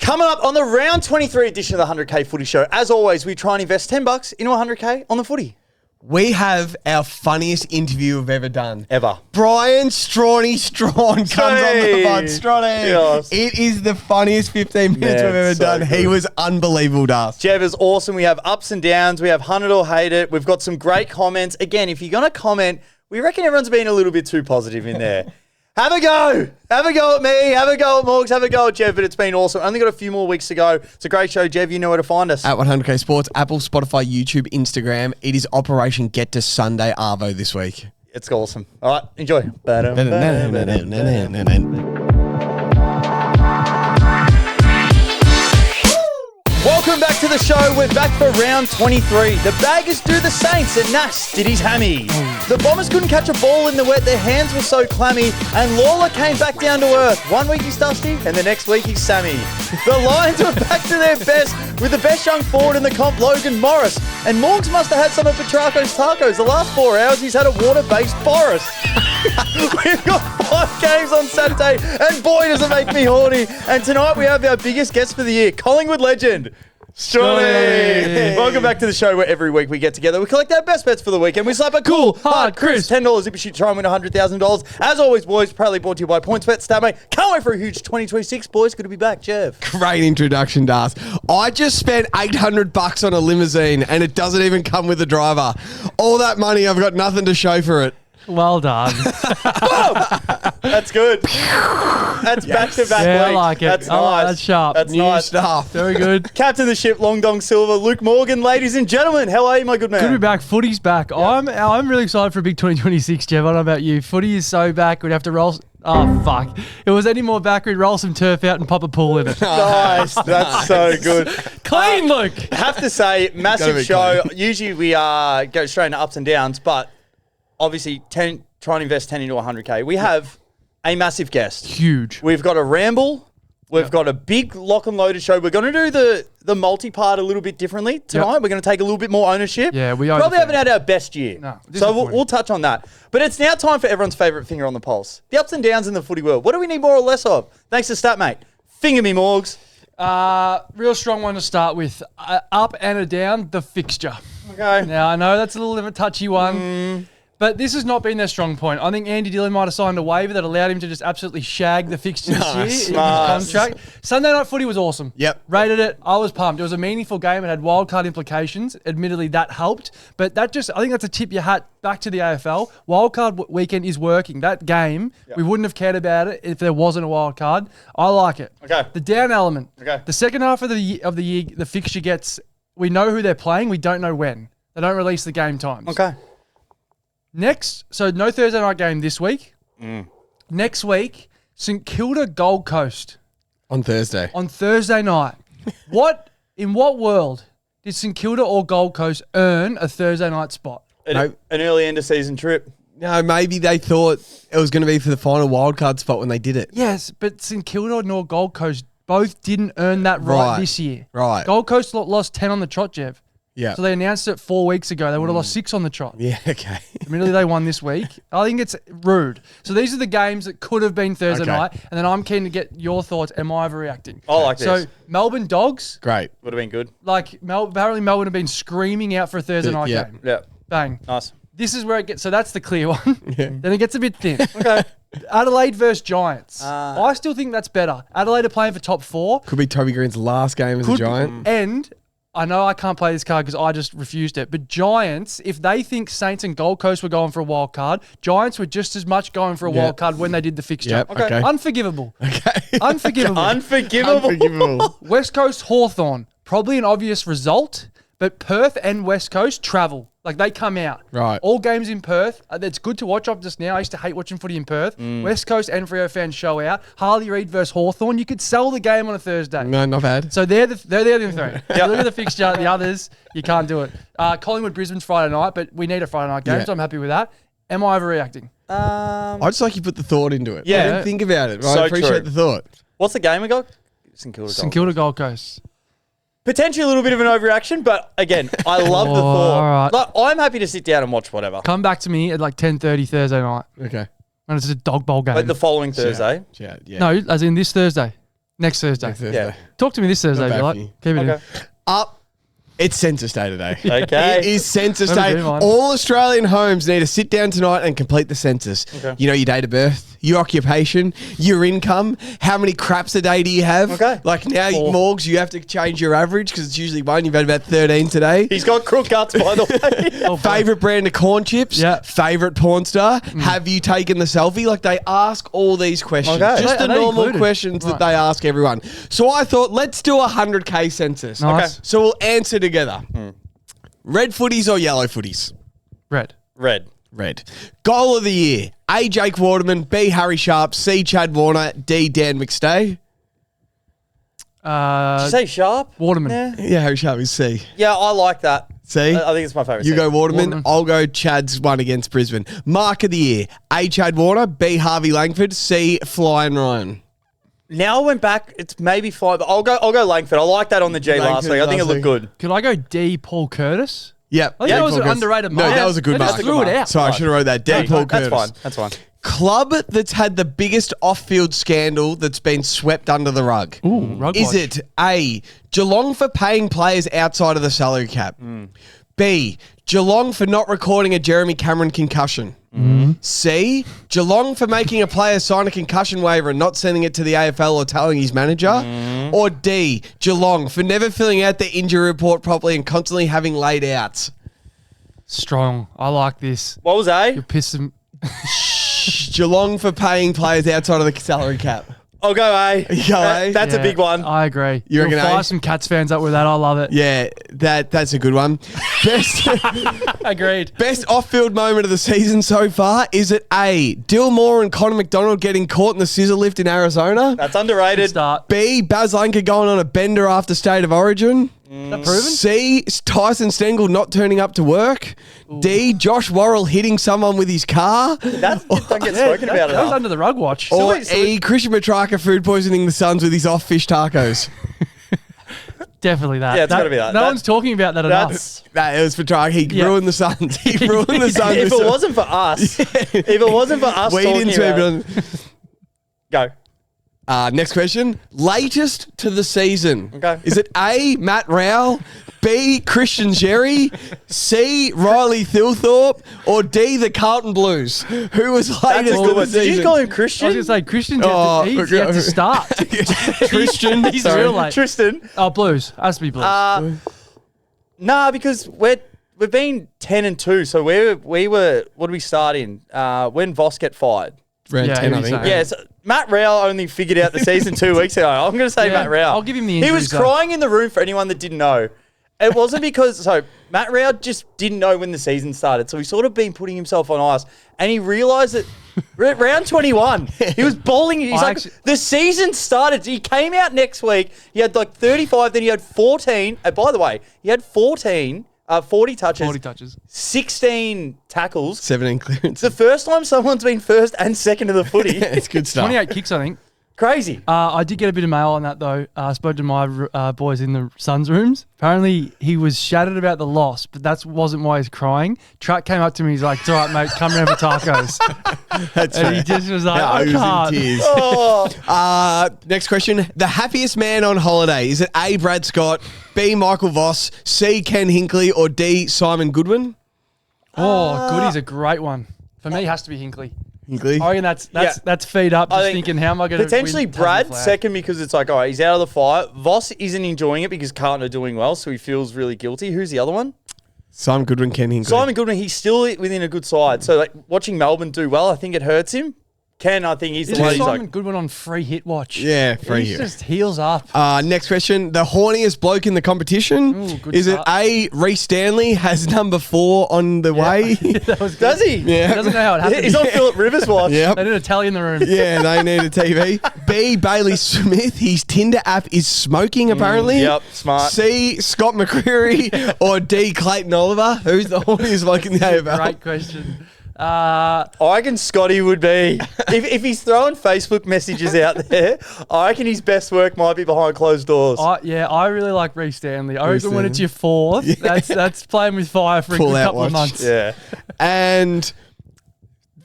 Coming up on the round 23 edition of the 100K Footy Show, as always, we try and invest $10 into 100K on the footy. We have our funniest interview we've ever done. Ever. Bryan Strauchanie Strauchan comes on the pod. Strauchanie. Yes. It is the funniest 15 minutes we've ever done. Good. He was unbelievable to us. Jeff is awesome. We have ups and downs. We have hunt it or hate it. We've got some great comments. Again, if you're going to comment, we reckon everyone's been a little bit too positive in there. Have a go. Have a go at me. Have a go at Morgs. Have a go at Jeff. But it's been awesome. Only got a few more weeks to go. It's a great show, Jeff. You know where to find us. At 100K Sports, Apple, Spotify, YouTube, Instagram. It is Operation Get to Sunday Arvo this week. It's awesome. All right. Enjoy. Welcome back to the show. We're back for round 23. The Baggers do the Saints and Nash did his hammy. The Bombers couldn't catch a ball in the wet. Their hands were so clammy. And Lawler came back down to earth. 1 week he's Dusty and the next week he's Sammy. The Lions were back to their best with the best young forward in the comp, Logan Morris. And Morgs must have had some of Petrarco's tacos. The last 4 hours he's had a water-based forest. We've got 5 games on Saturday and boy does it make me horny. And tonight we have our biggest guest for the year, Collingwood legend, Strauchanie. Welcome back to the show where every week we get together. We collect our best bets for the week and we slap a cool, hard, crisp $10 if you shoot try and win $100,000. As always, boys, proudly brought to you by PointsBet. Statmate, can't wait for a huge 2026, boys. Good to be back, Jeff. Great introduction, Das. I just spent $800 on a limousine and it doesn't even come with a driver. All that money, I've got nothing to show for it. Well done. That's good. That's back-to-back Yeah, weeks. I like it. That's I like nice. that's sharp. That's New nice. stuff. Very good. Captain of the ship, Long Dong Silver, Luke Morgan. Ladies and gentlemen, how are you, my good man? Good to be back. Footy's back. Yeah. I'm really excited for a big 2026, Jeff. I don't know about you. Footy is so back. We'd have to roll. Oh, fuck. If it was any more back, we'd roll some turf out and pop a pool in it. Nice. That's so good. Clean, Luke. Have to say, massive show. Usually we go straight into ups and downs, but obviously try and invest 10 into 100K. We have a massive guest. Huge. We've got a ramble. We've got a big lock and loaded show. We're going to do the multi-part a little bit differently tonight. Yep. We're going to take a little bit more ownership. Yeah, we probably haven't had our best year. No, so we'll touch on that. But it's now time for everyone's favourite finger on the pulse. The ups and downs in the footy world. What do we need more or less of? Thanks to Statmate. Finger me, Morgs. Real strong one to start with. Up and a down, the fixture. Okay. Now, I know that's a little bit of a touchy one. But this has not been their strong point. I think Andy Dillon might have signed a waiver that allowed him to just absolutely shag the fixtures this year in his contract. Sunday Night Footy was awesome. Yep. Rated it. I was pumped. It was a meaningful game. It had wildcard implications. Admittedly, that helped. But I think that's a tip your hat back to the AFL. Wildcard weekend is working. That game, we wouldn't have cared about it if there wasn't a wildcard. I like it. Okay. The down element. Okay. The second half of the year, the fixture gets, we know who they're playing. We don't know when. They don't release the game times. Okay. Next, so no Thursday night game this week. Next week, St Kilda Gold Coast On Thursday. on Thursday night. In what world did St Kilda or Gold Coast earn a Thursday night spot? An early end of season trip. No, maybe they thought it was going to be for the final wildcard spot when they did it. Yes, but St Kilda nor Gold Coast both didn't earn that right this year. Right. Gold Coast lost 10 on the trot, Jeff. Yeah. So they announced it 4 weeks ago. They would have lost 6 on the trot. Yeah, okay. Admittedly, they won this week. I think it's rude. So these are the games that could have been Thursday night. And then I'm keen to get your thoughts. Am I overreacting? I like this. So Melbourne Dogs. Great. Would have been good. Like, apparently Melbourne have been screaming out for a Thursday night game. Yeah. Bang. Nice. This is where it gets, so that's the clear one. Then it gets a bit thin. Okay. Adelaide versus Giants. I still think that's better. Adelaide are playing for top 4. Could be Toby Green's last game as a Giant. And I know I can't play this card because I just refused it. But Giants, if they think Saints and Gold Coast were going for a wild card, Giants were just as much going for a wild card when they did the fixture. Yep, okay. Unforgivable. Okay. Unforgivable. Unforgivable. West Coast Hawthorn, probably an obvious result, but Perth and West Coast travel. Like, they come out. Right. All games in Perth. It's good to watch up just now. I used to hate watching footy in Perth. West Coast and Freo fans show out. Harley Reid versus Hawthorn. You could sell the game on a Thursday. No, not bad. So they're the other three. Look at the fixture. The others, you can't do it. Collingwood Brisbane's Friday night, but we need a Friday night game, so I'm happy with that. Am I overreacting? I just like you put the thought into it. Yeah. I didn't think about it. So I appreciate true. the thought. What's the game we got? St Kilda Gold Coast. Potentially a little bit of an overreaction, but again, I love the thought. All right. Like, I'm happy to sit down and watch whatever. Come back to me at like 10:30 Thursday night. Okay. And it's a dog bowl game. Like the following Thursday. Yeah. No, as in this Thursday. Next Thursday. Yeah. Talk to me this Thursday, Not if you bad like. for you. Keep it in. Okay. Up. It's Census Day today. Okay. It is Census Let me Day. do mine. All Australian homes need to sit down tonight and complete the census. Okay. You know your date of birth, your occupation, your income, how many craps a day do you have? Okay. Like now, 4. Morgs, you have to change your average because it's usually 1. You've had about 13 today. He's got crook guts, by the way. Oh, boy. Favorite brand of corn chips? Yeah. Favorite porn star? Have you taken the selfie? Like they ask all these questions. Okay. Just Are the they normal included? questions that Right. they ask everyone. So I thought, let's do a 100K census. Nice. So we'll answer together. Red footies or yellow footies? Red. Red. Red. Goal of the year. A. Jake Waterman. B. Harry Sharp. C. Chad Warner. D. Dan McStay. Did you say Sharp? Waterman. Yeah. Yeah, Harry Sharp is C. Yeah, I like that. C. I think it's my favourite. You go team. Waterman. Waterman. I'll go Chad's one against Brisbane. Mark of the year. A. Chad Warner. B. Harvey Langford. C. Flying Ryan. Now I went back. It's maybe 5. But I'll go Langford. I like that on the G last Langford week. I think it last looked good. Could I go D. Paul Curtis? Yep. I think Yeah, that was Paul an Curtis. underrated No, mark. that was a good They just mark. threw it out. Sorry, I should have wrote that. D. Yeah, Paul that's Curtis. fine. That's fine. Club that's had the biggest off-field scandal that's been swept under the rug. Ooh, rug Is watch. it A, Geelong for paying players outside of the salary cap? B, Geelong for not recording a Jeremy Cameron concussion? C, Geelong for making a player sign a concussion waiver and not sending it to the AFL or telling his manager? Or D, Geelong for never filling out their injury report properly and constantly having laid outs? Strong. I like this. What was A? You're pissing. Geelong for paying players outside of the salary cap. I'll go A. You go A? That's a Yeah, big one. I agree. You You'll reckon fire A? some Cats fans up with that. I love it. Yeah, that's a good one. Best Agreed. best off-field moment of the season so far, is it A, Dill Moore and Connor McDonald getting caught in the scissor lift in Arizona? That's Good underrated. start. B, Baz Lanka going on a bender after State of Origin? Is that proven? C, Tyson Stengel not turning up to work? D, Josh Worrell hitting someone with his car? That don't get spoken about That was enough. under the rug watch. Or wait, so- E, Christian Petrarca food poisoning the Suns with his off-fish tacos? Definitely that. Yeah, it's gotta be that. No That- one's talking about that enough. That's Nah, it was Petrarca. He Yeah. ruined the Suns. He ruined the Suns. if it wasn't for us. If it wasn't for us We talking didn't about sweep it go. on. Next question. Latest to the season. Okay. Is it A, Matt Rowell, B, Christian Jerry, C, Riley Thilthorpe, or D, the Carlton Blues? Who was That's latest a to good the one. Did you season? call him I was Christian? going to say, Christian's Oh, he's yet to start. Christian. He's Sorry. real late. Tristan. Oh, Blues. Has to be Blues. Nah, because we've been 10-2, so we were. What did we start in? When Voss get fired? Round Yeah, 10, I who you think. saying? Yeah, so Matt Rowell only figured out the season 2 weeks ago. I'm going to say Yeah, Matt Rowell. I'll give him the He was injuries, though. crying in the room for anyone that didn't know. It wasn't because Matt Rowell just didn't know when the season started, so he's sort of been putting himself on ice, and he realised that round 21, he was bowling. He's like, the season started. He came out next week. He had like 35, then he had 14. And by the way, he had 40 touches, 40 touches. 16 tackles. 17 It's the clearances. first time someone's been first and second in the footy. It's good stuff. 28 kicks, I think. Crazy. I did get a bit of mail on that, though. I spoke to my boys in the Suns rooms. Apparently, he was shattered about the loss, but that wasn't why he's crying. Track came up to me. He's like, it's all right, mate. Come around for tacos. That's And right. he just was like, Yeah, I he was in can't. tears. Oh, Next question. The happiest man on holiday. Is it A, Brad Scott, B, Michael Voss, C, Ken Hinkley, or D, Simon Goodwin? Oh, Goody's a great one. For me, it has to be Hinkley. Hinkley? I reckon that's Yeah. that's feed up. I Just think thinking, how am I going to potentially Brad second because it's like, all right, he's out of the fire. Voss isn't enjoying it because Carlton are doing well, so he feels really guilty. Who's the other one? Simon Goodwin, Ken Hinkley. Simon Goodwin. He's still within a good side. So like watching Melbourne do well, I think it hurts him. Ken, I think he's the Isn't one. He's Simon like, Goodwin on free hit watch? Yeah, free He's hit. just heels up. Next question. The horniest bloke in the competition. Ooh, good Is it start. A, Reece Stanley has number 4 on the way? That was good. does he? Yeah. He doesn't know how it happened. He's on Philip Rivers' watch. Yep. They did a tally in the room. Yeah, they need a TV. B, Bailey Smith. His Tinder app is smoking, apparently. Yep, smart. C, Scott McCreery. Or D, Clayton Oliver. Who's the horniest bloke in the AFL? Great question. I reckon Scotty would be. If he's throwing Facebook messages out there, I reckon his best work might be behind closed doors. I really like Reece Stanley. I Reece reckon when Stanley. it's your fourth, that's playing with fire for a Pull good out couple of watch. months. Yeah. And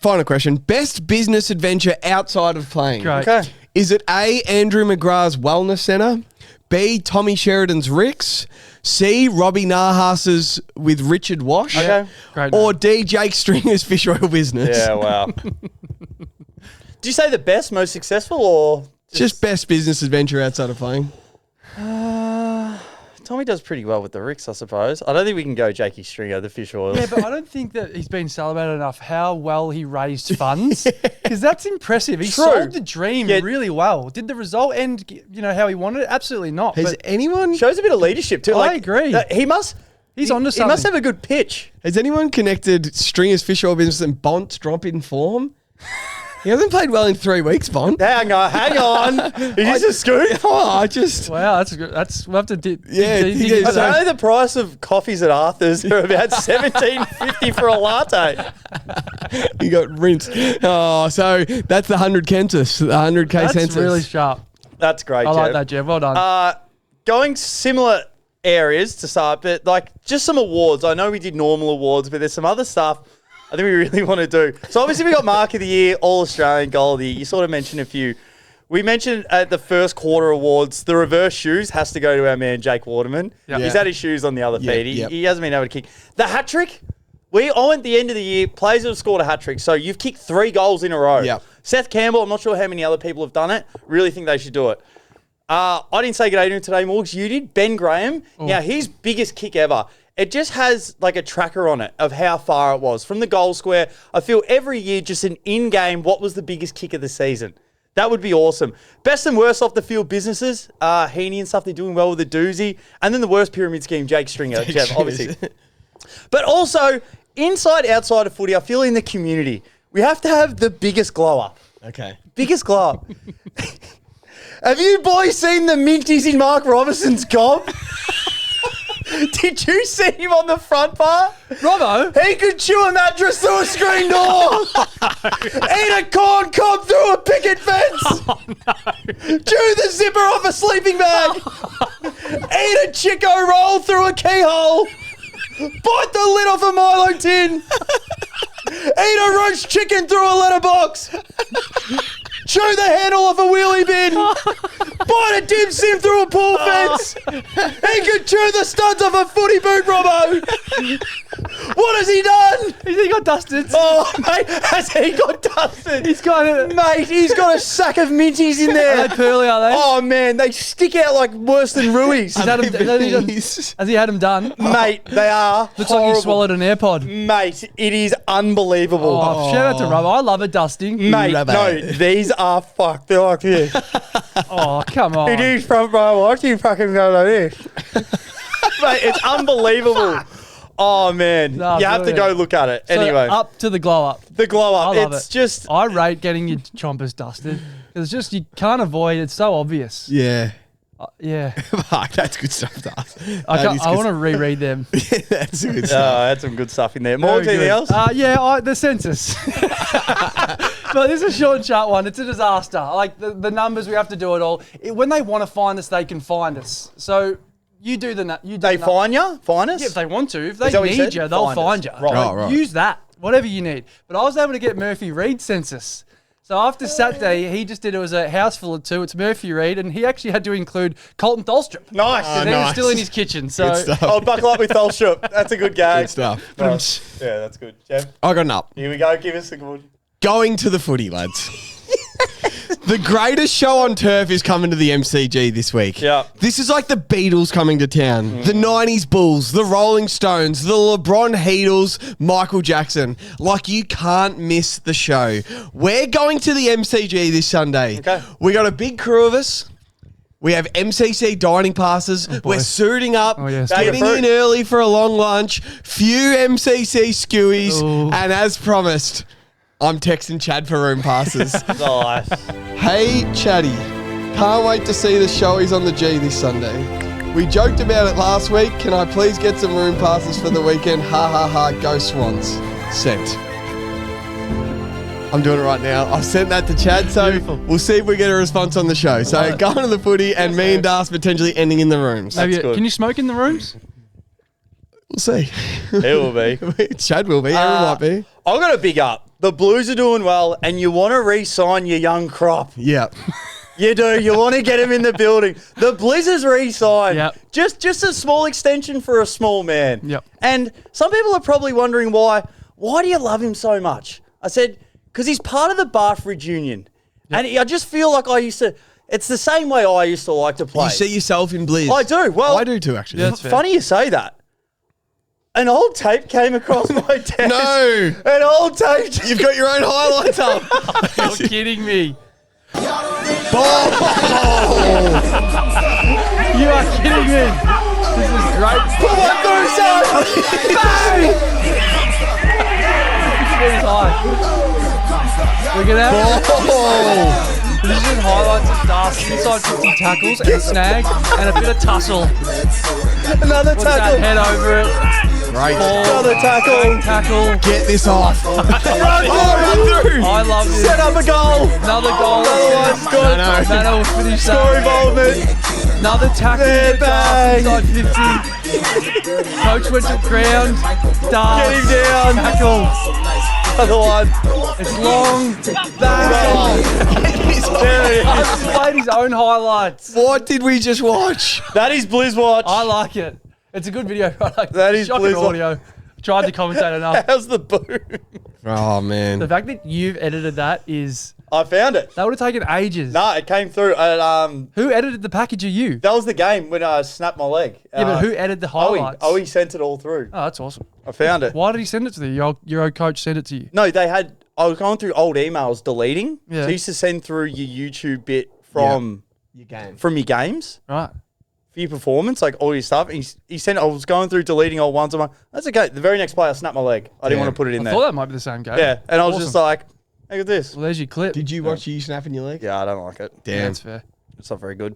final question. Best business adventure outside of playing. Great. Okay. Is it A, Andrew McGrath's Wellness Centre? B, Tommy Sheridan's Ricks? C, Robbie Nahas's with Richard Wash? Okay. Great Or name. D, Jake Stringer's Fish Oil Business? Yeah, wow. Do you say the best, most successful, or Just best business adventure outside of playing. Tommy does pretty well with the Ricks, I suppose. I don't think we can go Jakey Stringer, the fish oil. Yeah, but I don't think that he's been celebrated enough how well he raised funds, because that's impressive. He True. sold the dream Yeah. really well. Did the result end, how he wanted it? Absolutely not. Has But anyone Shows a bit of leadership too. I agree. He must. He's onto He must something. have a good pitch. has anyone connected Stringer's Fish Oil Business and Bont's drop in form? He hasn't played well in 3 weeks, Bont. Hang on. Is this a scoop? Oh, I just... wow, that's good. We'll have to dig Yeah, dig yeah, into I that. know the price of coffees at Arthur's are about $17.50 for a latte. You got rinsed. Oh, so that's the 100 Census, the 100K That's Census. really sharp. That's great, I like Jeff. that, Jeff. Well done. Going similar areas to start, but like just some awards. I know we did normal awards, but there's some other stuff I think we really want to do. So obviously we got Mark of the Year, All Australian, Goal of the Year. You sort of mentioned a few. We mentioned at the first quarter awards, the reverse shoes has to go to our man Jake Waterman. Yep. He's had his shoes on the other feet. yep. He hasn't been able to kick. The hat trick. I went at the end of the year, players have scored a hat trick. So you've kicked 3 goals in a row. Yep. Seth Campbell, I'm not sure how many other people have done it. Really think they should do it. I didn't say good day to him today, Morgs. You did. Ben Graham. Now, his biggest kick ever. It just has like a tracker on it of how far it was from the goal square. I feel every year just an in-game, what was the biggest kick of the season? That would be awesome. Best and worst off the field businesses. Heaney and stuff, they're doing well with the doozy. And then the worst pyramid scheme, Jake Stringer. Jeff, obviously. But also, inside, outside of footy, I feel in the community, we have to have the biggest glow up. Okay. Biggest glow up. Have you boys seen the minties in Mark Robinson's gob? Did you see him on the front bar? Robbo? He could chew a mattress through a screen door. Eat a corn cob through a picket fence. Chew the zipper off a sleeping bag. Eat a Chico roll through a keyhole. Bite the lid off a Milo tin. Eat a roast chicken through a letterbox. Chew the handle off a wheelie bin. Bite a dim sim through a pool fence. He could chew the studs off a footy boot, Robbo. What has he done? He got dusted. Oh, mate, has he got dusted? He's got it. Mate, he's got a sack of minties in Are there. they pearly, are they? Oh, man, they stick out like worse than Rui's. Has he had him done? Mate, they are Looks horrible. like he swallowed an AirPod. Mate, it is unbelievable. Oh, shout out to Robbo. I love a dusting. Mate, Rubber. no, these are fucked. They're like this. Oh, come on. It is front row. Watch you fucking go like this. Mate, it's unbelievable. Oh, man. No, you have to brilliant. go look at it. So, Anyway, up to the glow up. the glow up. I love It's it. just... I rate getting your chompers dusted. It's just, you can't avoid it. It's so obvious. Yeah. Yeah. Fuck, that's good stuff to ask. I want to reread them. That's good Oh, stuff. that's some good stuff in there. More, anything else? The census. But this is a short and sharp one. It's a disaster. Like the numbers, we have to do it all. When they want to find us, they can find us. So you do the. They find you? Find us? Yeah, if they want to. If they that what you need said? you, they'll Find find us. you. Right. Oh, right. Use that. Whatever you need. But I was able to get Murphy Reid census. So after Saturday, he just did it was a house full of 2. It's Murphy Reid, and he actually had to include Colton Tholstrup. Nice. And he was nice. still in his kitchen. So Good stuff. Oh, buckle up with Tholstrup. That's a good gag. Good stuff. Nice. Yeah, that's good. Jeff, I got an up. here we go. Give us a good... Going to the footy, lads. The greatest show on turf is coming to the MCG this week. Yeah. This is like the Beatles coming to town. The 90s Bulls, the Rolling Stones, the LeBron Heatles, Michael Jackson. Like, you can't miss the show. We're going to the MCG this Sunday. Okay. We got a big crew of us. We have MCC dining passes. We're suiting up, yes. getting in early for a long lunch, few MCC skewies, Ooh. and as promised, I'm texting Chad for room passes. Nice. Hey, Chatty. Can't wait to see the showies on the G this Sunday. We joked about it last week. Can I please get some room passes for the weekend? Ha ha ha, go Swans. Sent. I'm doing it right now. I've sent that to Chad, so Beautiful. we'll see if we get a response on the show. So love it. going to the footy and me and Das potentially ending in the rooms. maybe good. can you smoke in the rooms? We'll see. It will be. Chad will be. Aaron might be. I've got a big up. The Blues are doing well, and you want to re-sign your young crop. Yeah. You do. You want to get him in the building. The Blizzards re-signed. Yep. Just a small extension for a small man. Yep. And some people are probably wondering why. Why do you love him so much? I said, because he's part of the Barfridge Union. Yep. And I just feel like I used to... It's the same way I used to like to play. You see yourself in Blizz. I do. Well, I do too, actually. Yeah, that's fair. Funny you say that. An old tape came across my desk. No. An old tape. You've got your own highlights up. You're kidding me. Ball. You are kidding me. This is great. Put one through, son. Bang! It's high. We're gonna have position highlights of Darcy inside 50 tackles and a snag and a bit of tussle. Another What's that tackle. head over it? Great. Another tackle. Tackle. Get this off. Run through. I love this. Set up a goal. Another goal. Another one. Good. No. Manor will finish Score that. involvement. Another tackle. There, bang. Inside 50. Coach went to ground. Dart. Get him down. Tackle. Another one. It's long. Bang. There it is. He's played his own highlights. What did we just watch? That is Blizz Watch. I like it. It's a good video. I like That is shocking Blizzard. audio. Tried to commentate enough. How's the boom? Oh, man. The fact that you've edited that is... I found it. That would have taken ages. No, it came through. Who edited the package of you? That was the game when I snapped my leg. Yeah, but who edited the highlights? Owie sent it all through. Oh, that's awesome. I found it. Why did he send it to you? Your old coach sent it to you. No, they had. I was going through old emails, deleting. Yeah. So he used to send through your YouTube bit from Your game. from your games Right. for your performance, like all your stuff. And he sent. I was going through deleting old ones. I'm like, that's okay. The very next play, I snapped my leg. I didn't Damn. want to put it in I there. thought that might be the same game. Yeah, and I was Awesome. just like, look at this. Well, there's your clip. Did you watch you snapping your leg? Yeah, I don't like it. Yeah, Damn. that's fair. It's not very good.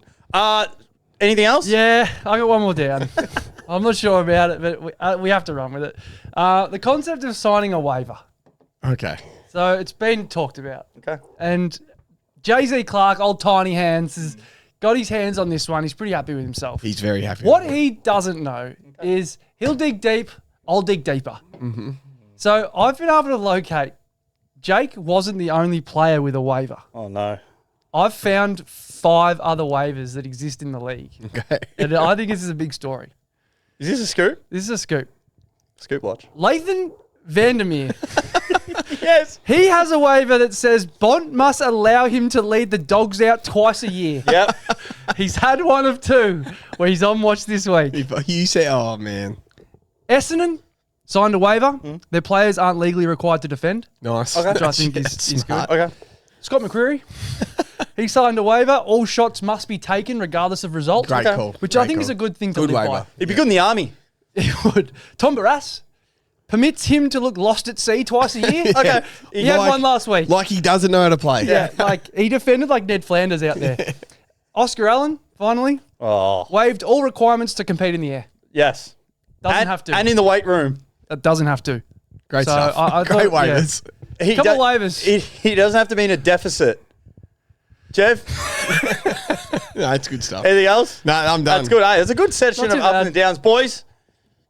Anything else? Yeah, I got one more down. I'm not sure about it, but we have to run with it. The concept of signing a waiver. Okay. So it's been talked about. Okay. And Jay-Z Clark, old tiny hands, has got his hands on this one. He's pretty happy with himself. He's very happy. What with it. he doesn't know is he'll dig deep, I'll dig deeper. So I've been able to locate Jake wasn't the only player with a waiver. Oh no. I've found 5 other waivers that exist in the league. Okay. And I think this is a big story. Is this a scoop? This is a scoop. Scoop watch. Lathan Vandermeer. Yes. He has a waiver that says Bont must allow him to lead the dogs out twice a year. Yep. He's had one of 2 where he's on watch this week. If you say, oh, man. Essendon signed a waiver. Their players aren't legally required to defend, Nice. Okay. which I think is good. Okay. Scott McCreery, he signed a waiver. All shots must be taken regardless of result. Great Okay. call. Which I Great think call. is a good thing to Good live waiver. He'd be good in the army. by. It would. Tom Barras permits him to look lost at sea twice a year. Okay. He had one last week. Like he doesn't know how to play. Yeah, like he defended like Ned Flanders out there. Oscar Allen, finally, Oh. waived all requirements to compete in the air. Yes. Doesn't have to. And in the weight room. It doesn't have to. Great So stuff. I Great thought, yeah. waivers. He Couple do- waivers. He doesn't have to be in a deficit. Jeff, No, it's good stuff. anything else? No, I'm done. That's good, eh? It's a good session Not of too up bad. and downs. Boys,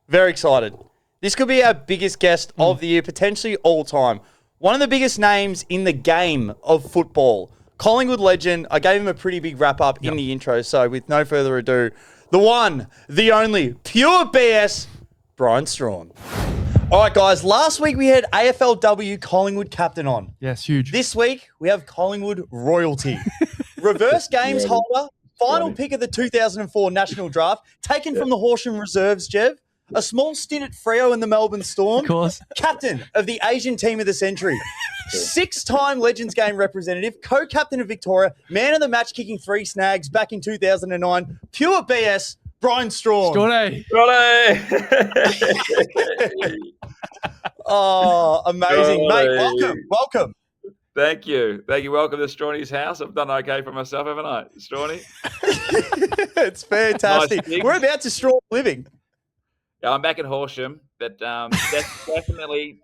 very excited. This could be our biggest guest of the year, potentially all time. One of the biggest names in the game of football. Collingwood legend. I gave him a pretty big wrap up in the intro, so with no further ado, the one, the only, pure BS, Bryan Strauchanie. All right, guys, last week we had AFLW Collingwood captain on. Yes, huge. This week, we have Collingwood royalty. Reverse games holder, final pick of the 2004 National Draft, taken from the Horsham Reserves, Jev. A small stint at Freo in the Melbourne Storm. Of course. Captain of the Asian team of the century. 6-time Legends Game representative, co-captain of Victoria, man of the match kicking 3 snags back in 2009. Pure BS, Bryan Strauchanie. Oh, amazing. Mate, welcome. Thank you. Welcome to Strauchanie's house. I've done okay for myself, haven't I, Strauchanie? It's fantastic. Nice gig. We're about to Strauchanie living. Yeah, I'm back in Horsham, but definitely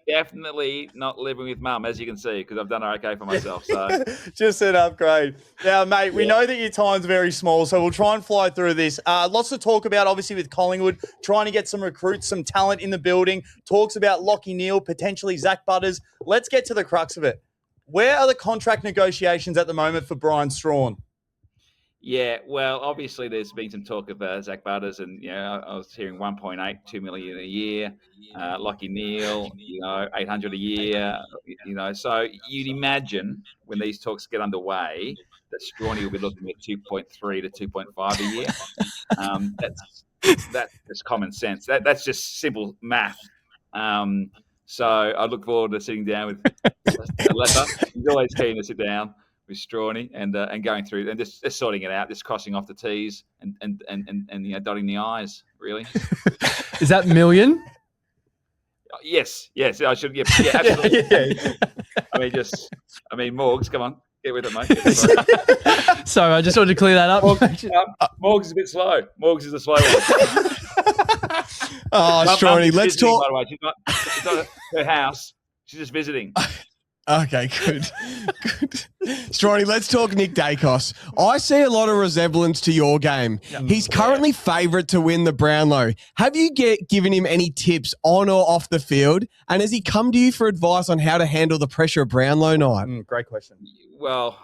not living with mum, as you can see, because I've done okay for myself. So Just an upgrade. Now, mate, we know that your time's very small, so we'll try and fly through this. Lots to talk about, obviously, with Collingwood, trying to get some recruits, some talent in the building. Talks about Lockie Neal, potentially Zach Butters. Let's get to the crux of it. Where are the contract negotiations at the moment for Bryan Strauchanie? Yeah, well, obviously there's been some talk of Zach Butters, and I was hearing 1.8, 2 million a year. Lockie Neal, 800 a year. So you'd imagine when these talks get underway that Strawny will be looking at 2.3 to 2.5 a year. That's just common sense. That's just simple math. So I look forward to sitting down with Lepper. He's always keen to sit down with Strawny and going through and just sorting it out, just crossing off the T's and dotting the I's. Really? Is that million? Yes, I should. Yeah, absolutely. Yeah. I mean, Morgs, come on, get with it, mate. Sorry, I just wanted to clear that up. Morgs is a bit slow. Morgs is a slow one. Strawny, let's talk. By the way, she's not at her house. She's just visiting. Okay, good. Strawny, let's talk Nick Daicos. I see a lot of resemblance to your game. Yep. He's currently favourite to win the Brownlow. Have you given him any tips on or off the field? And has he come to you for advice on how to handle the pressure of Brownlow night? Great question. Well,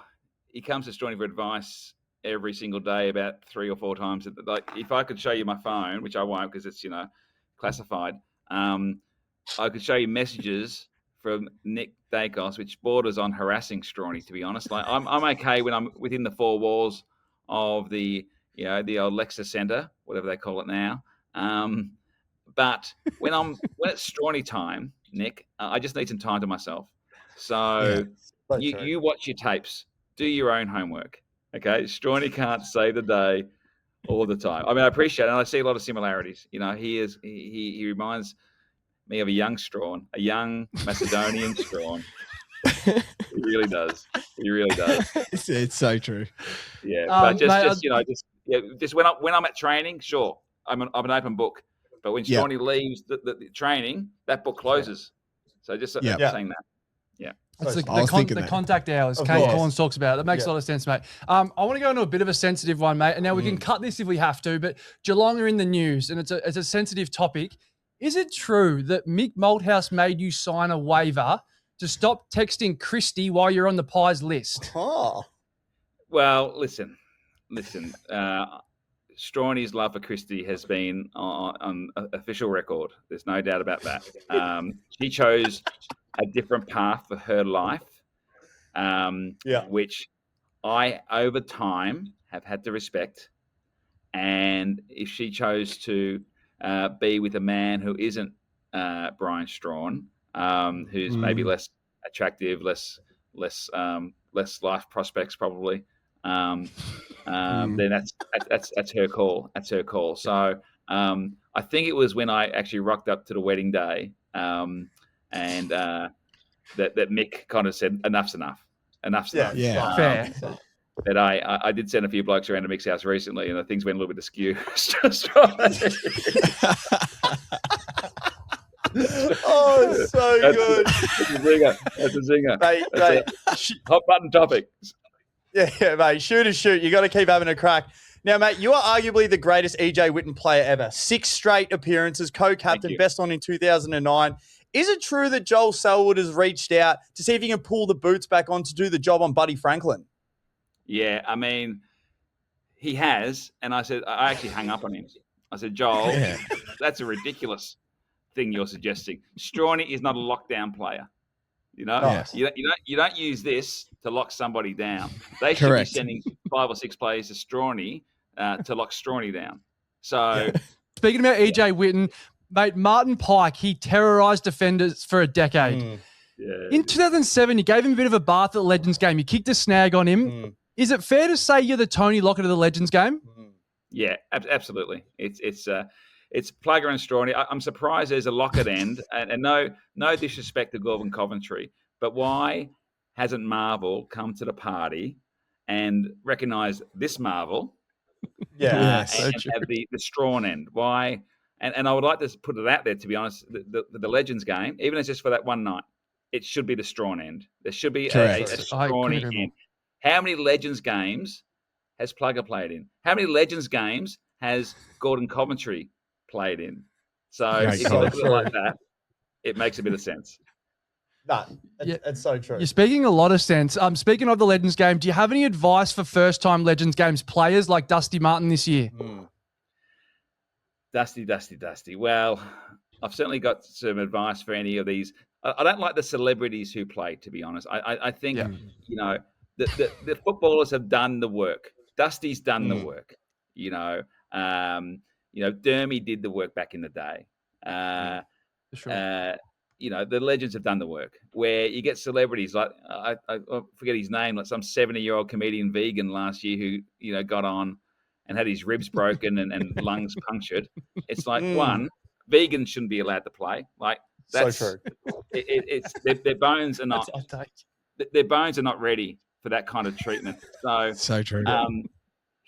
he comes to Strawny for advice every single day about 3 or 4 times. Like, if I could show you my phone, which I won't because it's, classified, I could show you messages from Nick Daicos, which borders on harassing Strawny, to be honest. Like, I'm okay when I'm within the 4 walls of the old Lexus Centre, whatever they call it now. But when it's Strawny time, Nick, I just need some time to myself. So you watch your tapes, do your own homework. Okay, Strawny can't save the day all the time. I mean, I appreciate it, and I see a lot of similarities. He reminds me of a young Strawn, a young Macedonian Strawn. He really does. It's so true. Yeah, but just when I'm at training, sure, I'm an open book. But when Strawny leaves the training, that book closes. So just saying that. Yeah. That's the contact hours Kate Collins talks about. That makes a lot of sense, mate. I want to go into a bit of a sensitive one, mate. And now we can cut this if we have to, but Geelong are in the news, and it's a sensitive topic. Is it true that Mick Malthouse made you sign a waiver to stop texting Christie while you're on the Pies list? Oh. Well, listen. Strawny's love for Christie has been on official record. There's no doubt about that. She chose a different path for her life, which I, over time, have had to respect. And if she chose to be with a man who isn't Bryan Strauchanie, who's maybe less attractive, less life prospects probably, then that's her call. That's her call. So I think it was when I actually rocked up to the wedding day, and that Mick kind of said, "Enough's enough. Enough's enough." Yeah, fair. But I did send a few blokes around to Mick's house recently, and things went a little bit askew. Oh, so good. That's a zinger. Mate. Hot button topic. Yeah, mate. Shoot. You got to keep having a crack. Now, mate, you are arguably the greatest EJ Whitten player ever. 6 straight appearances, co-captain, best on in 2009. Is it true that Joel Selwood has reached out to see if he can pull the boots back on to do the job on Buddy Franklin? Yeah, I mean, he has. And I actually hung up on him. I said, Joel, that's a ridiculous thing you're suggesting. Strawny is not a lockdown player. You don't use this to lock somebody down. They should be sending 5 or 6 players to Strawny to lock Strawny down. So, speaking about EJ Whitten, mate, Martin Pike, he terrorised defenders for a decade. In 2007, you gave him a bit of a bath at the Legends game. You kicked a snag on him. Is it fair to say you're the Tony Lockett of the Legends game? Yeah, absolutely. It's Plugger and Strawny. I'm surprised there's a Lockett end, and no disrespect to Gorvin Coventry, but why hasn't Marvel come to the party and recognise this Marvel? So and have the Strawn end? Why? And I would like to put it out there, to be honest, the Legends game, even if it's just for that one night, it should be the Strawn end. There should be a Strawny end. How many Legends games has Plugger played in? How many Legends games has Gordon Coventry played in? So if you look at it like that, it makes a bit of sense. It's so true. You're speaking a lot of sense. Speaking of the Legends game, do you have any advice for first-time Legends games players like Dusty Martin this year? Dusty. Well, I've certainly got some advice for any of these. I don't like the celebrities who play, to be honest. I think, the footballers have done the work. Dusty's done the work. Dermy did the work back in the day. Sure. The legends have done the work. Where you get celebrities like I forget his name, like some 70-year-old comedian vegan last year who got on and had his ribs broken and lungs punctured. It's like vegans shouldn't be allowed to play. Like that's so true. It's their bones are not their bones are not ready for that kind of treatment. So true.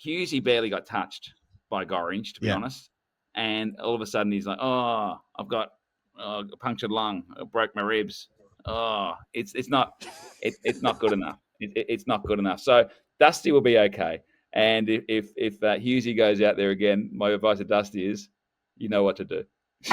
Hughesy barely got touched by Gorringe, to be honest. And all of a sudden he's like, "Oh, I've got a punctured lung. I broke my ribs. Oh, it's not good enough. It's not good enough." So Dusty will be okay. And if Hughesy goes out there again, my advice to Dusty is, you know what to do. So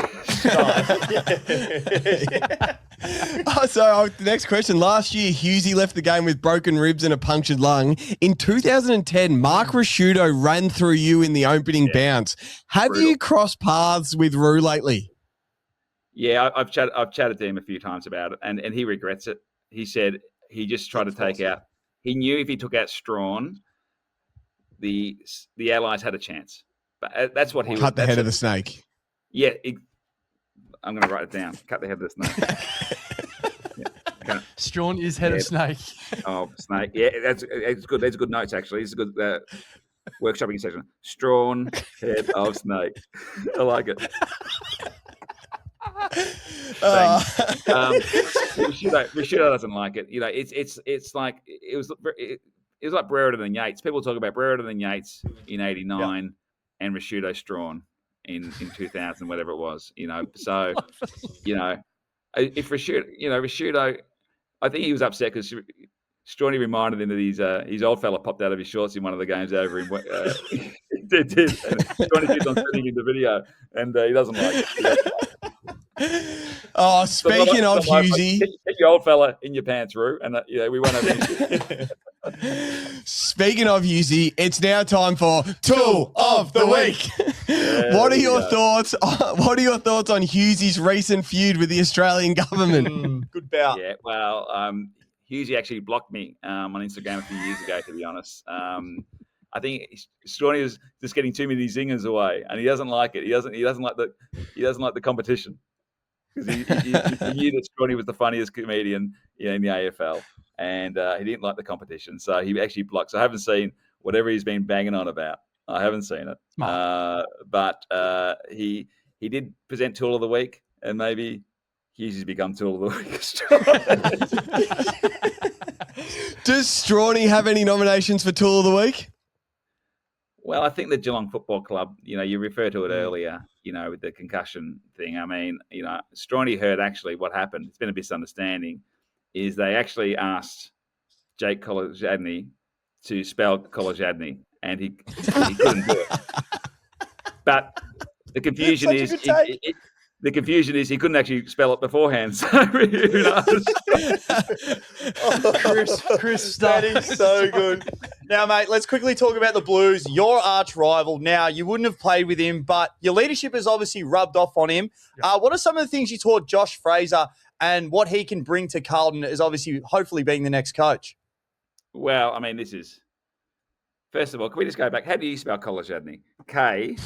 the next question. Last year, Hughesy left the game with broken ribs and a punctured lung. In 2010, Mark Rasciuto ran through you in the opening bounce. Have you crossed paths with Roo lately? Yeah, I've chatted to him a few times about it, and he regrets it. He said he just tried to take out. He knew if he took out Strawn, the Allies had a chance. But that's what he cut the head of the snake. Yeah, I'm going to write it down. Cut the head of the snake. Strawn is head of snake. Oh, snake. Yeah, that's good. These are good notes, actually. It's a good workshopping session. Strawn, head of snake. I like it. Rasciuto doesn't like it. It's like it was like Brereton and Yates. People talk about Brereton and Yates in '89 and Rasciuto Strawn in 2000, whatever it was. So if Rasciuto, I think he was upset because Strawny reminded him that his old fella popped out of his shorts in one of the games over in. He did. Strawny keeps on sending him the video, and he doesn't like it. Oh, speaking of Hughesy, get your old fella in your pants, Roo, and we won't have. Speaking of Hughesy, it's now time for Tool of the Week. What are your thoughts? What are your thoughts on Hughesy's recent feud with the Australian government? Good bout. Yeah, well, Hughesy actually blocked me on Instagram a few years ago, to be honest. I think Strawny was just getting too many zingers away, and he doesn't like it. He doesn't like the competition, because he knew that Strawny was the funniest comedian in the AFL, and he didn't like the competition, so he actually blocked. So I haven't seen whatever he's been banging on about. I haven't seen it, but he did present Tool of the Week, and maybe Hughesy's become Tool of the Week. Does Strawny have any nominations for Tool of the Week? Well, I think the Geelong Football Club, you referred to it earlier, with the concussion thing. I mean, Strawny heard actually what happened. It's been a misunderstanding. Is they actually asked Jake Kolajadny to spell Kolajadny, and he couldn't do it. But the confusion is he couldn't actually spell it beforehand. So who knows? Chris, that is so good. Now, mate, let's quickly talk about the Blues, your arch rival. Now, you wouldn't have played with him, but your leadership has obviously rubbed off on him. Yep. What are some of the things you taught Josh Fraser, and what he can bring to Carlton as obviously hopefully being the next coach? Well, I mean, first of all, can we just go back? How do you spell Kolajadny? K.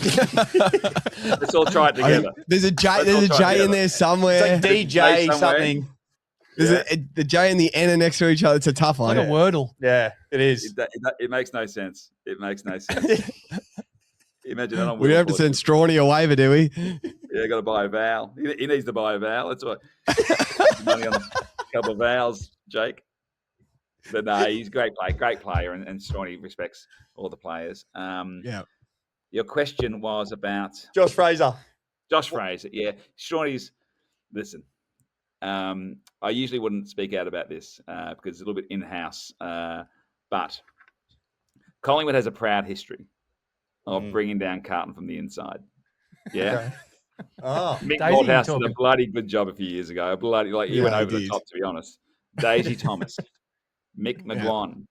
Let's all try it together. There's a J in there somewhere. It's like DJ something. There's the J and the N are next to each other. It's a tough one. Like a Wordle. Yeah, it is. It makes no sense. It makes no sense. Imagine that on. We don't have to send Strawny a waiver, do we? Yeah, got to buy a vowel. He needs to buy a vowel. That's what. Money on a couple of vowels, Jake. But no, he's a great player, and Strawny respects all the players. Your question was about Josh Fraser. Yeah. Strawny's, listen, I usually wouldn't speak out about this because it's a little bit in-house, but Collingwood has a proud history of bringing down Carlton from the inside. Yeah. Oh. Mick Daisy, Malthouse you did a talking? bloody good job a few years ago. He Yeah, went he over the did. top, to be honest. Daisy Thomas, Mick McGuan.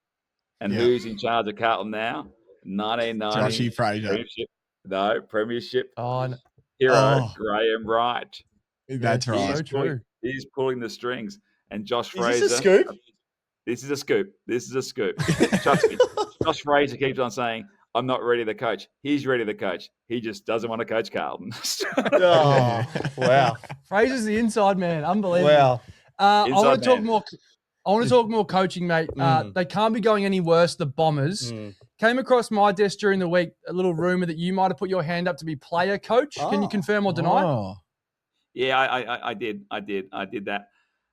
And Yeah. who's in charge of Carlton now? 1990 Joshy Fraser. Premiership Oh, hero, Oh. Graham Wright. That's yes, right. so true. He's pulling the strings. And Josh Is Fraser. this a scoop? This is a scoop. This is a scoop. Trust me. Josh Fraser keeps on saying, I'm not ready to coach. He's ready to coach. He just doesn't want to coach Carlton. Oh, wow. Fraser's the inside man. Unbelievable. Wow. I Inside want to talk man. more. I want to talk more coaching, mate. They can't be going any worse. The Bombers came across my desk during the week. A little rumor that you might have put your hand up to be player coach. Can you confirm or deny? Oh. Yeah, I did. I did that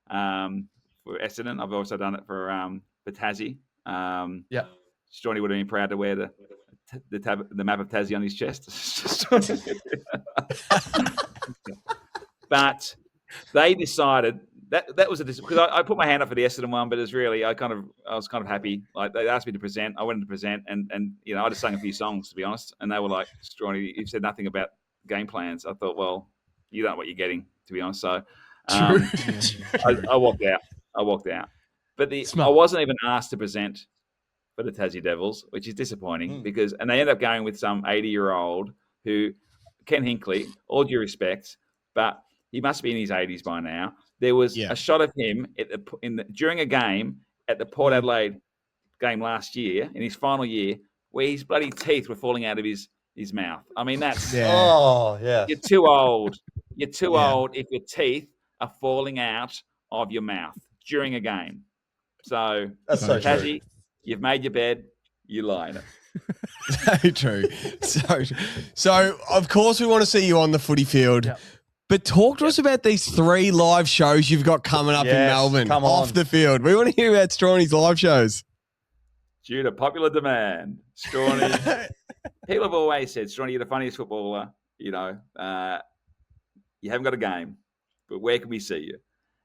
for Essendon. I've also done it for Tassie. Yeah. Straughanie would have been proud to wear the map of Tassie on his chest. But they decided that was because I put my hand up for the Essendon one, but it's really I was kind of happy. Like they asked me to present, I wanted to present, and I just sang a few songs to be honest, and they were like, "Straughanie, you've said nothing about game plans." I thought, well, you don't know what you're getting, to be honest. So I walked out. But I wasn't even asked to present for the Tassie Devils, which is disappointing because they end up going with some 80-year-old who, Ken Hinkley, all due respect, but he must be in his 80s by now. There was a shot of him during a game at the Port Adelaide game last year, in his final year, where his bloody teeth were falling out of his mouth. I mean, that's you're too old. You're too old if your teeth are falling out of your mouth during a game. So, That's so Tassie, true. you've made your bed, you lie in it. So true. So of course we want to see you on the footy field. Yep. But talk to us about these 3 live shows you've got coming up in Melbourne off the field. We want to hear about Straughani's live shows. Due to popular demand, Straughanie. People have always said, Straughanie, you're the funniest footballer. You haven't got a game, but where can we see you?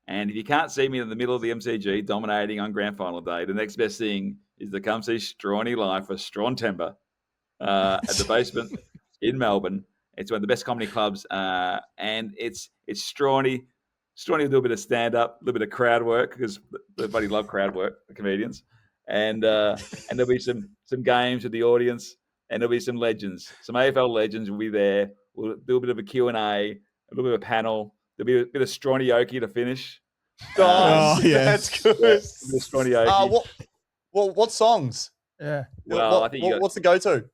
And if you can't see me in the middle of the MCG dominating on grand final day, the next best thing is to come see Straughanie live for Strawn Timber at the Basement in Melbourne. It's one of the best comedy clubs, and it's Straughanie. Straughanie will do a bit of stand-up, a little bit of crowd work because everybody love crowd work, the comedians, and there'll be some games with the audience, and there'll be some legends, some AFL legends will be there. We'll do a bit of a Q&A, a little bit of a panel. There'll be a bit of Straughanie to finish. That's good. Straughanie. What songs? Yeah. Well, I think what's the go-to?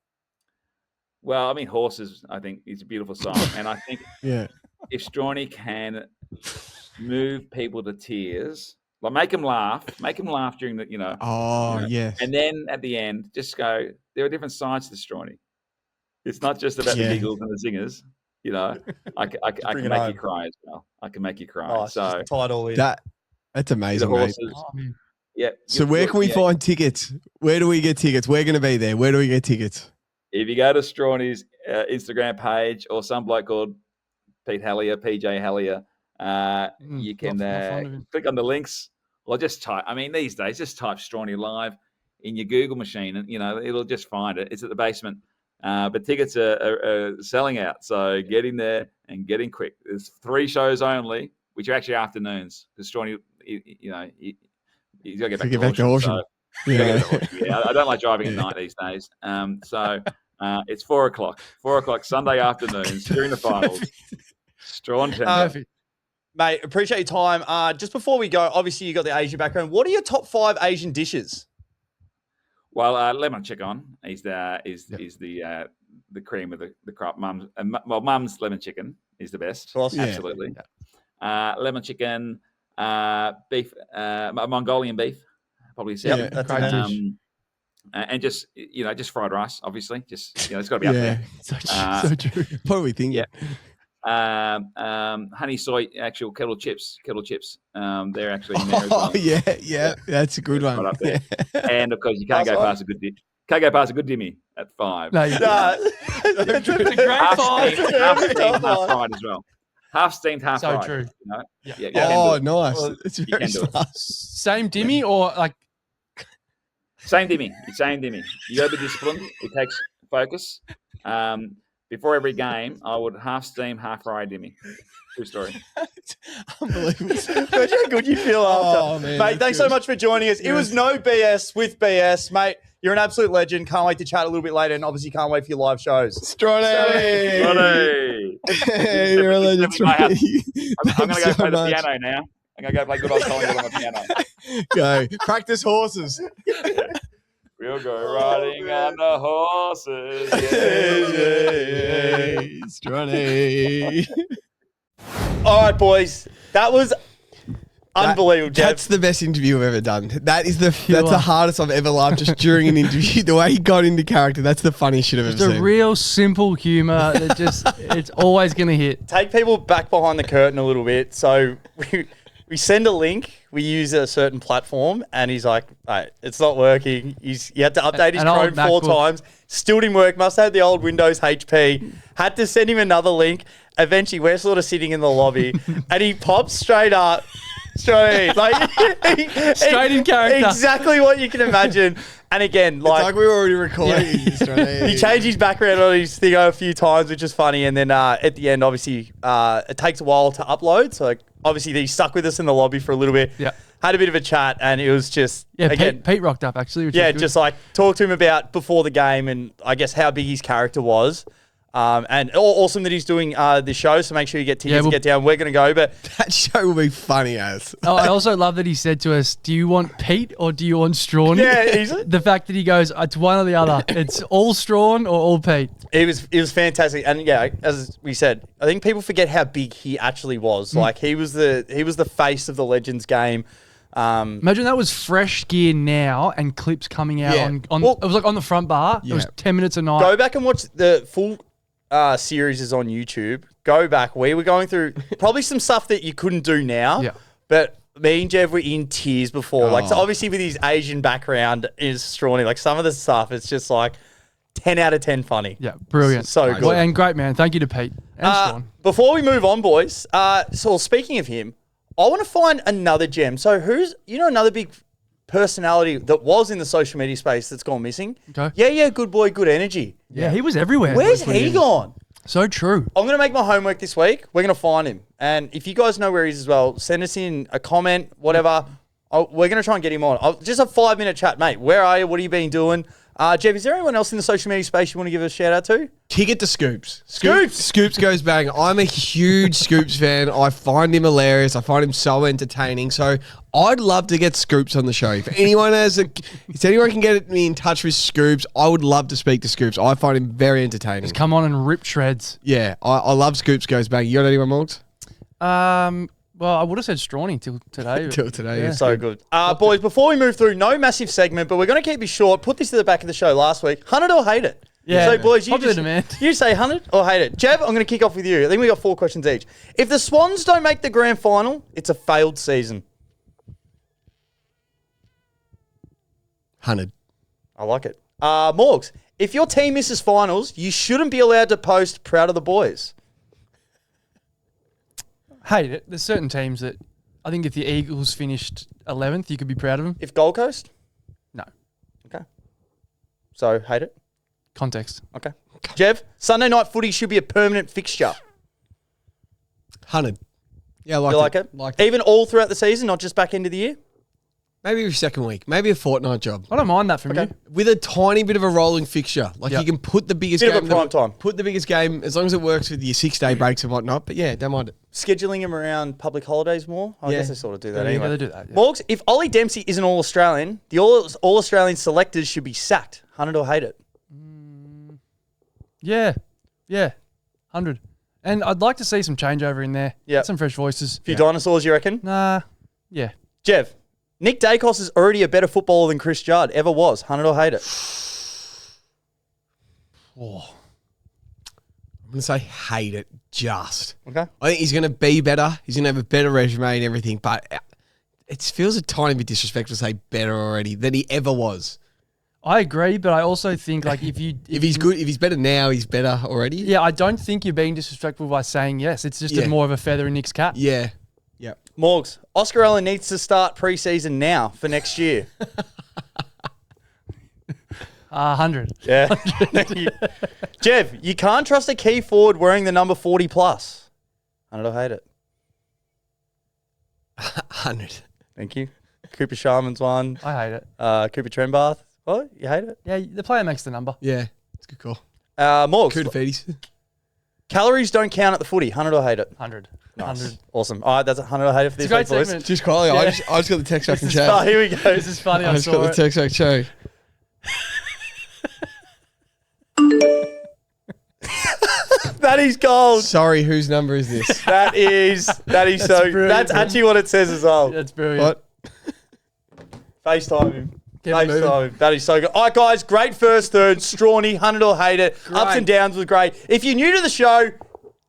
Well, I mean, Horses, I think, is a beautiful song. And I think if Straughanie can move people to tears, like make them laugh during the, and then at the end, just go, there are different sides to Straughanie. It's not just about the giggles and the zingers. I can make you cry as well. I can make you cry. Oh, so title in. That's amazing, mate. Yeah. So where can we find tickets? Where do we get tickets? We're going to be there. Where do we get tickets? If you go to Straughani's Instagram page or some bloke called PJ Hallier, you can click on the links or just type. I mean, these days, just type Straughanie live in your Google machine, and it'll just find it. It's at the Basement, but tickets are selling out. So get in there and get in quick. There's 3 shows only, which are actually afternoons because Straughanie, he's got to get back to Horsham. I don't like driving at night these days. So it's 4 o'clock. 4 o'clock Sunday afternoons during the finals. Strawn Timber. Mate, appreciate your time. Just before we go, obviously you got the Asian background. What are your top 5 Asian dishes? Well, lemon chicken is the cream of the crop. Mum's lemon chicken is the best. Absolutely. Yeah. Lemon chicken, beef, Mongolian beef. Probably that's a dish. And just fried rice, obviously. Just it's got to be up there. So true. What are we thinking? Honey soy actual kettle chips. They're actually in there as well. Yeah, that's a good one. Right up there. And of course, you can't go past a good dimmy at 5. No, you That's a great half 5. half steamed, half fried as well. Half steamed, half fried. So true. Oh, nice. It's very smart. Same dimmy or like? Same dimmy. You got to be disciplined. It takes focus. before every game, I would half steam, half fry a dimmy. True story. Unbelievable. Imagine how good you feel after. Oh, man, mate, that's thanks so good. much for joining us. It was no BS with BS. Mate, you're an absolute legend. Can't wait to chat a little bit later, and obviously can't wait for your live shows. Strauchanie. Buddy. Hey, you're a legend. I'm going to Thanks go so play the much. piano now. I'm going to go play good old Collingwood on the piano. Go. Practice horses. We'll go riding on the horses. Strauchanie. All right, boys. That was unbelievable, Jeff. That's the best interview I've ever done. That's the hardest I've ever laughed just during an interview. The way he got into character, that's the funniest shit I've ever Just a seen. real simple humour that it's always going to hit. Take people back behind the curtain a little bit. So we send a link. We use a certain platform, and he's like, "Mate, it's not working." You had to update his An old Chrome 4 MacBook. times. Still didn't work. Must have had the old Windows HP. Had to send him another link. Eventually, we're sort of sitting in the lobby, and he pops straight up. Straight in character. Exactly what you can imagine. And again, It's like we were already recording. he changed his background on his thing a few times, which is funny. And then at the end, obviously, it takes a while to upload. So obviously, he stuck with us in the lobby for a little bit. Yeah. Had a bit of a chat, and it was just again, Pete rocked up actually. Which yeah, was good. just like talk to him about before the game, and I guess how big his character was. And awesome that he's doing the show. So make sure you get tickets and get down. We're going to go, but That show will be funny as. Oh, I also love that he said to us, "Do you want Pete or do you want Strauchanie?" Yeah, the fact that he goes, "It's one or the other. It's all Strawn or all Pete." it was fantastic. And yeah, as we said, I think people forget how big he actually was. Like he was the face of the Legends game. Imagine that was fresh gear now and clips coming out Yeah. on Well- it was like on the front bar. It was Yeah. 10 minutes a night. Go back and watch the full series is on YouTube. Go back. We were going through probably some stuff that you couldn't do now. Yeah. But me and Jev were in tears before. Like, so obviously with his Asian background is Strawny. Like some of the stuff, it's just like 10 out of 10 funny. Yeah, brilliant. So good. Well, and great man. Thank you to Pete and Strawn. Before we move on, boys, so speaking of him, I want to find another gem. So who's, another big personality that was in the social media space that's gone missing? Okay. Yeah, good boy, good energy. Yeah, he was everywhere. Where's he gone? So true. I'm going to make my homework this week. We're going to find him. And if you guys know where he is as well, send us in a comment, whatever. We're going to try and get him on. Just a 5-minute chat, mate. Where are you? What have you been doing? Jeff, is there anyone else in the social media space you want to give a shout out to? Kick it to Scoops. Scoops! Scoops goes bang. I'm a huge Scoops fan. I find him hilarious. I find him so entertaining. So I'd love to get Scoops on the show. If anyone can get me in touch with Scoops, I would love to speak to Scoops. I find him very entertaining. Come on and rip shreds. Yeah, I love Scoops goes bang. You got anyone, Morgs? Well, I would have said Strawny till today. Till today, yeah. So good. Boys, before we move through, no massive segment, but we're going to keep it short. Put this to the back of the show last week. 100 or hate it? Yeah. So, boys, Popular demand. you say 100 or hate it. Jeff, I'm going to kick off with you. I think we got 4 questions each. If the Swans don't make the grand final, it's a failed season. 100. I like it. Morgs, if your team misses finals, you shouldn't be allowed to post proud of the boys. Hate it. There's certain teams that I think if the Eagles finished 11th, you could be proud of them. If Gold Coast? No. Okay. So, hate it? Context. Okay. Jeff, Sunday night footy should be a permanent fixture. 100. Yeah, I You like it? Like it. Even all throughout the season, not just back end of the year? Maybe every second week. Maybe a fortnight job. I don't mind that from Okay. you. With a tiny bit of a rolling fixture. Like Yep. you can put the biggest Bit of game. a prime time. Put the biggest game, as long as it works with your 6-day breaks and whatnot. But yeah, don't mind it. Scheduling them around public holidays more? I Yeah. guess they sort of do that Yeah, anyway. they do that. Yeah. Morgs, if Ollie Dempsey is an All-Australian, the All-Australian selectors should be sacked. 100 or hate it? Yeah. 100. And I'd like to see some changeover in there. Yep. Get some fresh voices. A few dinosaurs, you reckon? Nah. Yeah. Jeff, Nick Daicos is already a better footballer than Chris Judd. Ever was. 100 or hate it? Oh. I'm going to say hate it just. Okay. I think he's going to be better. He's going to have a better resume and everything. But it feels a tiny bit disrespectful to say better already than he ever was. I agree, but I also think like if If he's better now, he's better already. Yeah, I don't think you're being disrespectful by saying yes. It's just more of a feather in Nick's cap. Yeah. Yep. Morgs, Oscar Allen needs to start pre-season now for next year. 100. Yeah. Jeff, you can't trust a key forward wearing the number 40 plus. I don't hate it. 100. Thank you. Cooper Sharman's one. I hate it. Cooper Trenbath. Oh, you hate it? Yeah, the player makes the number. Yeah, it's a good call. Morgs. Kuda Feedies. Calories don't count at the footy. 100 or hate it? 100. Nice. 100. Awesome. All right, that's 100 or hate it for It's this a week, great boys. segment. Just quietly, Yeah. I just got the text back in This is chat. Oh, here we go. This is funny. I I just got saw the it. text back show. That is gold. Sorry, whose number is this? That is so. brilliant, That's man. actually what it says as well. That's brilliant. What? FaceTime him. Keep it moving. FaceTime him. That is so good. All right, guys, great first third. Strawny, 100 or hate it. Ups and downs was great. If you're new to the show,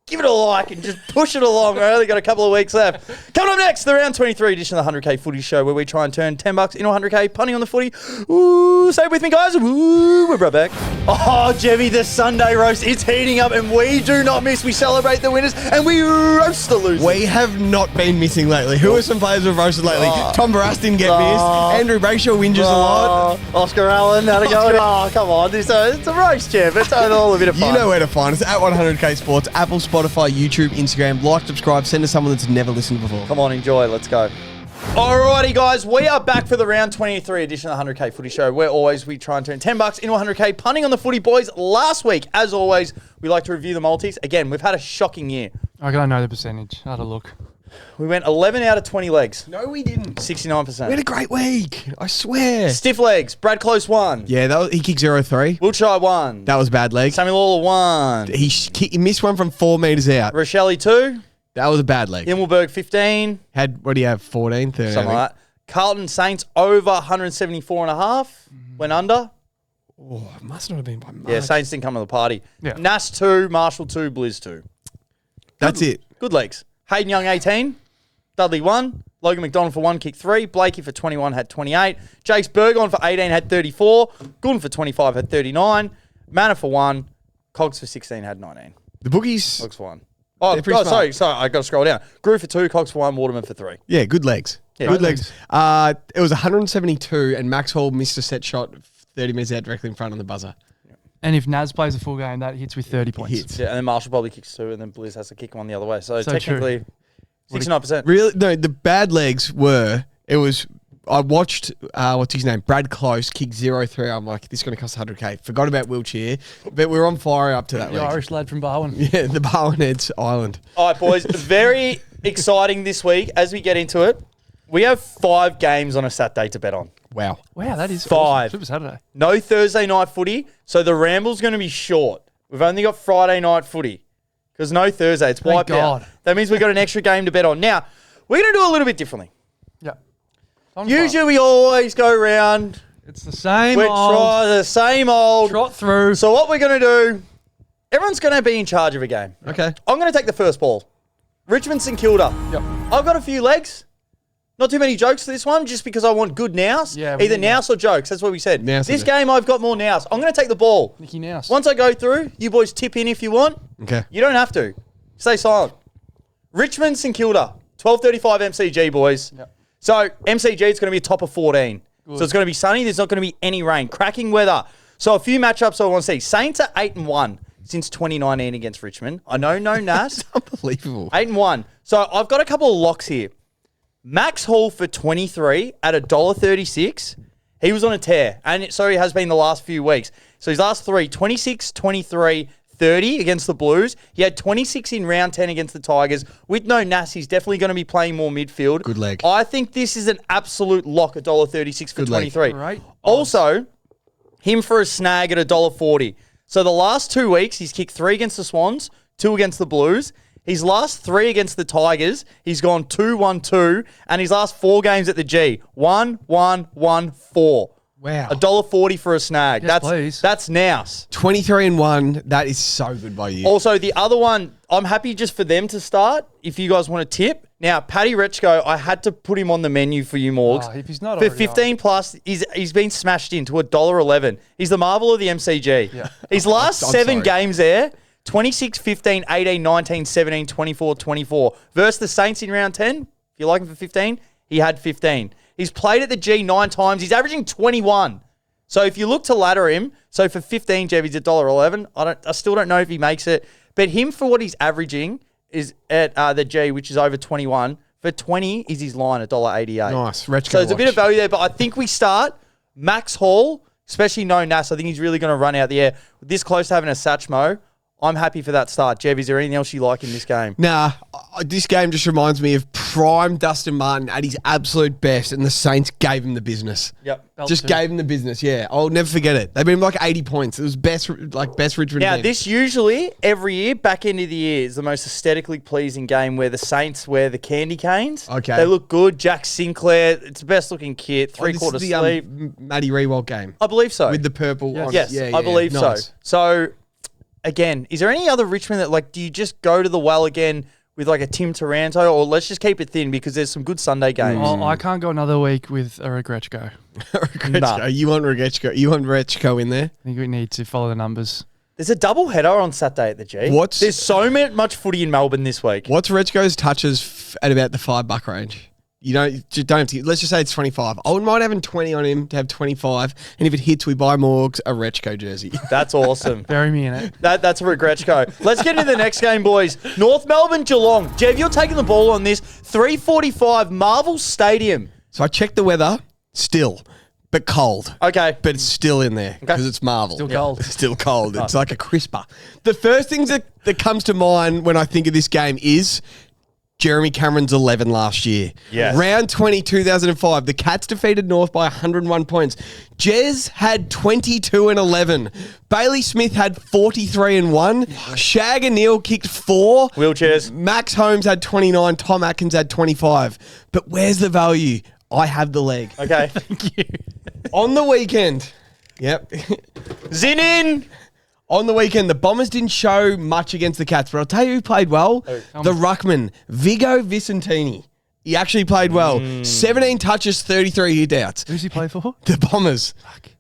give it a like and just push it along. We've only got a couple of weeks left. Coming up next, the round 23 edition of the 100K Footy Show, where we try and turn $10 into 100K, punting on the footy. Ooh, say it with me, guys. Ooh, we're right back. Oh, Jemmy, the Sunday roast is heating up, and we do not miss. We celebrate the winners, and we roast the losers. We have not been missing lately. Who are some players we've roasted lately? Tom Barras didn't get missed. Andrew Brayshaw whinges a lot. Oscar Allen, how'd it go? Oh, come on. It's a roast, Jeff. It's all a bit of fun. You know where to find us at 100K Sports, Apple, Spotify, YouTube, Instagram. Like, subscribe, send us someone that's never listened before. Come on, enjoy. Let's go. Alrighty, guys, we are back for the round 23 edition of the 100K Footy Show, where always we try and turn $10 into 100K, punting on the footy, boys. Last week, as always, we like to review the multis. Again, we've had a shocking year. I gotta know the percentage. I had a look. We went 11 out of 20 legs, No, we didn't. 69%. We had a great week. I swear. Stiff legs, Brad Close 1. Yeah, he kicked 0-3. Wiltshire 1. That was bad leg. Samuel Lawler 1. He missed one from 4 metres out. Rochelle 2. That was a bad leg. Himmelberg 15. Had, what do you have, 14, 13? Something like that. Carlton Saints over 174.5. Went under. Oh, it must not have been by much. Yeah, Saints didn't come to the party. Yeah. Nas 2, Marshall 2, Blizz 2. That's it. Good legs. Hayden Young 18. Dudley 1. Logan McDonald for 1 kicked 3. Blakey for 21 had 28. Jace Burgon for 18 had 34. Goulden for 25 had 39. Manor for 1. Cogs for 16 had 19. The bookies, Cogs for 1. Oh, They're pretty sorry. I got to scroll down. Grew for 2, Cogs for 1, Waterman for 3. yeah, good legs. Yeah, good good legs. It was 172, and Max Hall missed a set shot 30 minutes out directly in front on the buzzer. And if Naz plays a full game, that hits with 30 points. Hits. Yeah, and then Marshall probably kicks 2, and then Blizz has to kick 1 the other way. So So technically, 69%. Really? No, the bad legs were, I watched, what's his name? Brad Close kick 0-3. I'm like, this is going to cost 100K. Forgot about Wiltshire, but we were on fire up to that The leg. Irish lad from Barwon. Yeah, the Barwonheads Island. All right, boys. Very exciting this week as we get into it. We have 5 games on a Saturday to bet on. Wow. Wow, that is 5. awesome. Super Saturday. No Thursday night footy, so the ramble's going to be short. We've only got Friday night footy because no Thursday. It's Thank wiped out. God. That means we've got an extra game to bet on. Now, we're going to do a little bit differently. Yeah. Usually we always go around. It's the same We old. try the same old. Trot through. So what we're going to do, everyone's going to be in charge of a game. Okay. I'm going to take the first ball. Richmond St Kilda. Yep. I've got a few legs. Not too many jokes for this one, just because I want good nows. Yeah, we Either need nows or jokes. That's what we said. Nows This are game, I've got more nows. I'm going to take the ball. Nicky Nouse. Once I go through, you boys tip in if you want. Okay. You don't have to. Stay silent. Richmond St Kilda. 12:35 MCG, boys. Yep. So MCG is going to be a top of 14. So it's going to be sunny. There's not going to be any rain. Cracking weather. So a few matchups I want to see. Saints are 8-1 since 2019 against Richmond. I know, no Nas. Unbelievable. 8-1. So I've got a couple of locks here. Max Hall for 23 at $1.36. He was on a tear, and so he has been the last few weeks. So his last 3, 26, 23, 30 against the Blues. He had 26 in round 10 against the Tigers. With no Nas, he's definitely going to be playing more midfield. Good leg. I think this is an absolute lock, $1.36 for Good leg. 23. Right. Also, him for a snag at $1.40. So the last 2 weeks, he's kicked 3 against the Swans, 2 against the Blues. His last 3 against the Tigers, he's gone 2-1-2, and his last 4 games at the G, 1-1-1-4. Wow. $1.40 for a snag. Yes, please. That's Nouse. 23-1. That is so good by you. Also, the other one, I'm happy just for them to start, if you guys want to tip. Now, Paddy Retchko, I had to put him on the menu for you, Morgs. Oh, if he's not for already 15 plus, he's been smashed into $1.11. He's the marvel of the MCG. Yeah. His last I'm 7 sorry. games there, 26, 15, 18, 19, 17, 24, 24. Versus the Saints in round 10, if you like him for 15, he had 15. He's played at the G 9 times. He's averaging 21. So if you look to ladder him, so for 15, Jev, he's $1.11. I still don't know if he makes it, but him for what he's averaging is at the G, which is over 21. For 20 is his line, $1.88. Nice. Rechko So there's a bit watch. of value there, but I think we start Max Hall, especially no Nas. I think he's really going to run out the air. This close to having a Satchmo, I'm happy for that start. Jev, is there anything else you like in this game? Nah, this game just reminds me of prime Dustin Martin at his absolute best, and the Saints gave him the business. Yep. Just gave him the business, yeah. I'll never forget it. They beat him like 80 points. It was best Richmond Now, win. this usually, every year, back end of the year, is the most aesthetically pleasing game where the Saints wear the candy canes. Okay. They look good. Jack Sinclair, it's the best looking kit, This three-quarter is the sleeve. Matty Rewalt game I believe so. with the purple on Yes, it. Yeah, I believe nice. so. So, again, is there any other Richmond that, like, do you just go to the well again with, like, a Tim Taranto, or let's just keep it thin because there's some good Sunday games? Oh, I can't go another week with a Regrechko. Nah. You want Rechko in there? I think we need to follow the numbers. There's a double header on Saturday at the G. There's so much footy in Melbourne this week. What's Rechko's touches at about the $5 range? You don't have to. Let's just say it's 25. I wouldn't mind having 20 on him to have 25. And if it hits, we buy Morgs a Rechko jersey. That's awesome. Bury me in it. That's a Regrechko. Let's get into the next game, boys. North Melbourne, Geelong. Jev, you're taking the ball on this. 3:45, Marvel Stadium. So I checked the weather. Still, but cold. Okay. But it's still in there because it's Marvel. Still cold. It's still cold. It's like a crisper. The first thing that comes to mind when I think of this game is Jeremy Cameron's 11 last year. Yes. Round 20, 2005. The Cats defeated North by 101 points. Jez had 22 and 11. Bailey Smith had 43 and 1. Shag and Neil kicked 4. Wheelchairs. Max Holmes had 29. Tom Atkins had 25. But where's the value? I have the leg. Okay. Thank you. On the weekend. Yep. Zin in. On the weekend, the Bombers didn't show much against the Cats, but I'll tell you who played well. The Ruckman, Vigo Vicentini. He actually played well. 17 touches, 33 hit-outs. Who's he play for? The Bombers.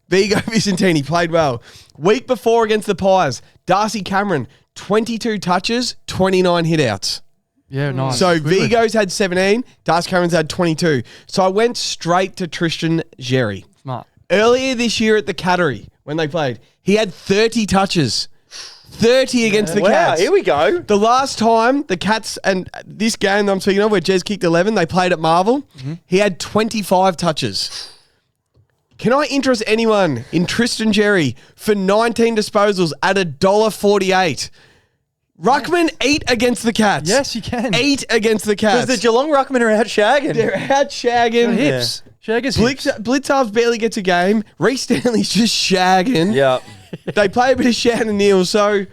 Vigo Vicentini played well. Week before against the Pies, Darcy Cameron, 22 touches, 29 hit-outs. Yeah, nice. So Good. Vigo's had 17, Darcy Cameron's had 22. So I went straight to Tristan Xerri. Smart. Earlier this year at the Cattery, when they played, he had 30 touches. 30 against the Wow, Cats. here we go. The last time the Cats, and this game that I'm speaking of where Jez kicked 11, they played at Marvel, he had 25 touches. Can I interest anyone in Tristan Xerri for 19 disposals at $1.48? Ruckman, 8 against the Cats. Yes, you can. 8 against the Cats. Because the Geelong Ruckmen are out shagging. They're out shagging. Hips. Shaggers hips. Blitzarves barely gets a game. Reece Stanley's just shagging. Yeah. They play a bit of Shannon Neal. So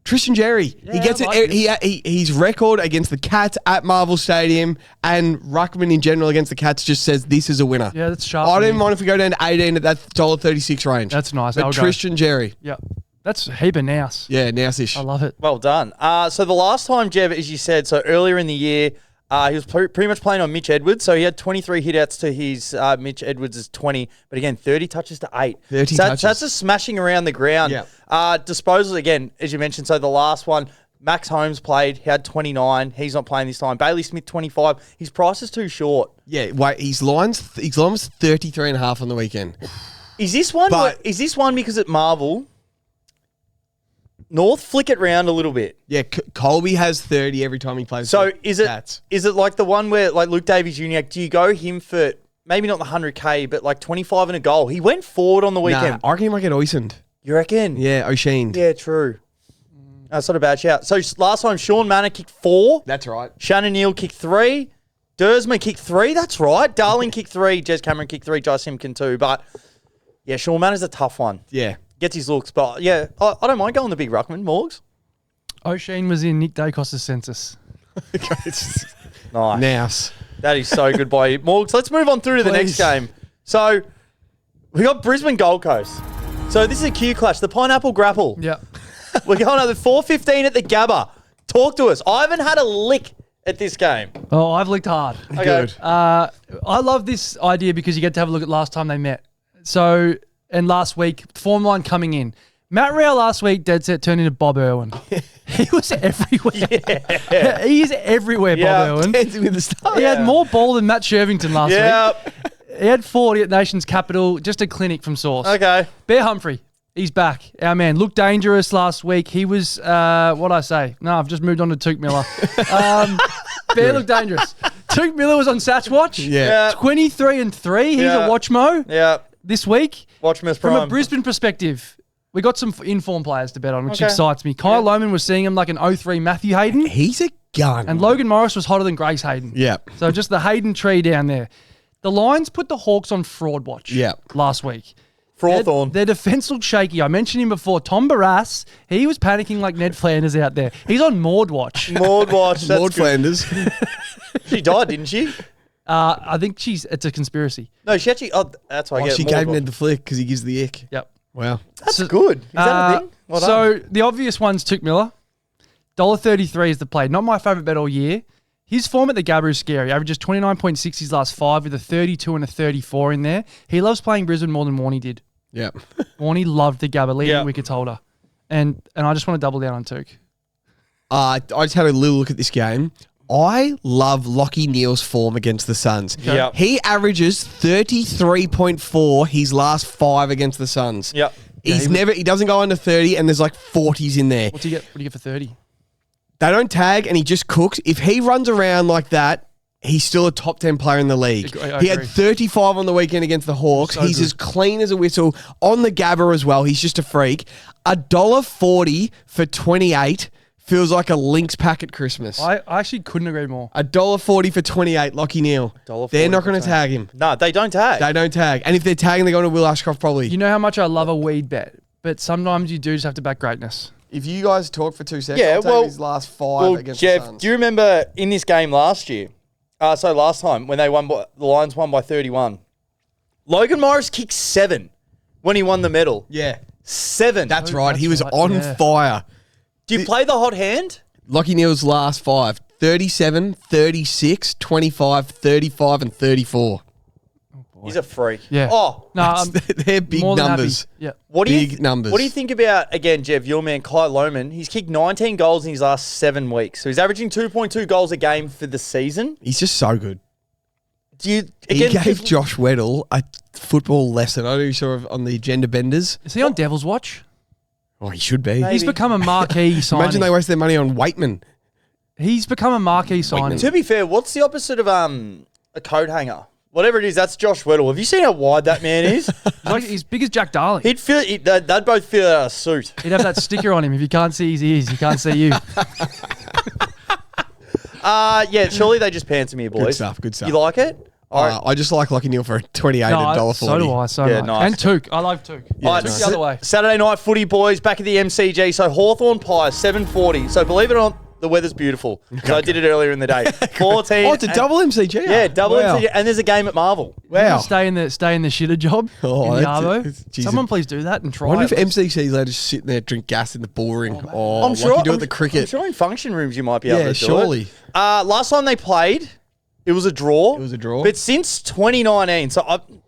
Tristan Xerri, he gets I like it. His record against the Cats at Marvel Stadium and Ruckman in general against the Cats just says this is a winner. Yeah, that's sharp. I don't mind if we go down to 18 at that $1.36 range. That's nice. But I'll go. Tristan Xerri, Yeah. That's a heap of nous. yeah, now-ish. I love it. Well done. So the last time, Jev, as you said, so earlier in the year, he was pretty much playing on Mitch Edwards. So he had 23 hitouts to his Mitch Edwards' 20. But again, 30 touches to 8. 30 so touches. That's just smashing around the ground. Yeah. Disposals, again, as you mentioned. So the last one, Max Holmes played. He had 29. He's not playing this time. Bailey Smith, 25. His price is too short. Yeah, wait, his line was 33.5 on the weekend. Is this one? But- Is this one because at Marvel, North flick it round a little bit? Yeah, Colby has 30 every time he plays. So the is it Cats. like the one where like Luke Davies Jr., do you go him for maybe not the 100K, but like 25 and a goal? He went forward on the weekend. Nah, I reckon he might get Oisened. You reckon? Yeah, O'Sheen. Yeah, true. That's not a bad shout. So last time, Sean Manor kicked 4. That's right. Shannon Neal kicked 3. Dersma kicked 3. That's right. Darling kicked 3. Jez Cameron kicked 3. Josh Simpkin 2. But yeah, Sean Manor's a tough one. Yeah. Gets his looks. But yeah, I don't mind going the big Ruckman. Morgs? O'Sheen was in Nick Daicos' Census. Nice. Nouse. That is so good by you. Morgs, let's move on through to the next Please. game. So we got Brisbane Gold Coast. So this is a Q clash. The Pineapple Grapple. Yeah. We're going over 4:15 at the Gabba. Talk to us. I haven't had a lick at this game. Oh, I've licked hard. Okay. Good. I love this idea because you get to have a look at last time they met. So, and last week, form line coming in. Matt Rao last week, dead set, turned into Bob Irwin. He was everywhere. Yeah. He is everywhere, Yeah. Bob Irwin. Dancing with the Stars. He had more ball than Matt Shervington last week. Yeah. He had 40 at Nation's Capital, just a clinic from Source. Okay. Bear Humphrey, he's back. Our man looked dangerous last week. He was, what'd I say? No, I've just moved on to Tuke Miller. Bear looked dangerous. Tuke Miller was on Sats Watch. Yeah. 23-3. He's a watchmo Yeah. this week. Watch Miss From Prime. a Brisbane perspective, we got some informed players to bet on, which excites me. Kyle Lohmann was seeing him like an 03 Matthew Hayden. He's a gun. And Logan Morris was hotter than Grace Hayden. Yeah. So just the Hayden tree down there. The Lions put the Hawks on fraud watch last week. Hawthorn. Their defence looked shaky. I mentioned him before. Tom Barras, he was panicking like Ned Flanders out there. He's on Maud watch. Maud watch. That's Lord good. Flanders. She died, didn't she? I think it's a conspiracy. No, she actually. Oh, that's why I get She Maud gave watch. Ned the flick because he gives the ick. Yep. Wow. That's good. Is that a thing? Well done. So the obvious one's Tuke Miller. $1.33 is the play. Not my favourite bet all year. His form at the Gabba is scary. Averages 29.6 his last 5 with a 32 and a 34 in there. He loves playing Brisbane more than Warney did. Yeah. Warney loved the Gabba, leading wickets holder. And I just want to double down on Tuke. I just had a little look at this game. I love Lockie Neal's form against the Suns. Yep. He averages 33.4 his last 5 against the Suns. Yep. He doesn't go under 30 and there's like 40s in there. What do you get for 30? They don't tag and he just cooks. If he runs around like that, he's still a top 10 player in the league. I He had agree. 35 on the weekend against the Hawks. So He's good. as clean as a whistle. On the Gabba as well. He's just a freak. $1.40 for 28 feels like a Lynx pack at Christmas. I actually couldn't agree more. $1.40 for 28, Lockie Neal. They're not going to tag him. No, they don't tag. They don't tag. And if they're tagging, they're going to Will Ashcroft probably. You know how much I love a weed bet, but sometimes you do just have to back greatness. If you guys talk for 2 seconds, Yeah, I'll take well- his last 5 Well, against Jeff, the Suns. do you remember in this game last year? So last time when they won, the Lions won by 31. Logan Morris kicked 7 when he won the medal. Yeah. 7. That's right. He that's was right, on yeah. fire. Do you play the hot hand? Lockie Neal's last 5. 37, 36, 25, 35 and 34. He's a freak. Yeah. Oh, No, I'm They're big more than numbers. happy. Yeah. what do Big you numbers. What do you think about, again, Jeff, your man Kyle Lohmann? He's kicked 19 goals in his last 7 weeks. So he's averaging 2.2 goals a game for the season. He's just so good. Do you He again gave Josh Weddle a football lesson. I know you saw on the Agenda Benders. Is he on Devil's Watch? Oh, he should be. Maybe. He's become a marquee signing. Imagine they waste their money on Waitman. He's become a marquee signing. To be fair, what's the opposite of a coat hanger? Whatever it is, that's Josh Weddle. Have you seen how wide that man is? He's big as Jack Darling. They'd both feel out of a suit. He'd have that sticker on him. If you can't see his ears, you can't see you. Yeah, surely they just pants me, boys. Good stuff, good stuff. You like it? I just like Lockie Neal for a 28 No, $1.40. so do I. So Yeah, much. nice. And Tuke. I love Tuke. All right, Just the other way. Saturday night footy, boys, back at the MCG. So Hawthorn Pies, 7:40. So believe it or not, the weather's beautiful. So I did it earlier in the day. 14. Oh, it's a double MCG. Yeah, double Wow. MCG. And there's a game at Marvel. Wow. Stay in the shitter job Oh, in the that's- Arvo. geez, Someone please do that and I try wonder it. if MCC's let us sit there drink gas in the bullring. Oh, I'm sure like you do I'm- at the cricket. I'm sure in function rooms you might be able Yeah, to do surely. it. Last time they played, it was a draw. It was a draw. But since 2019,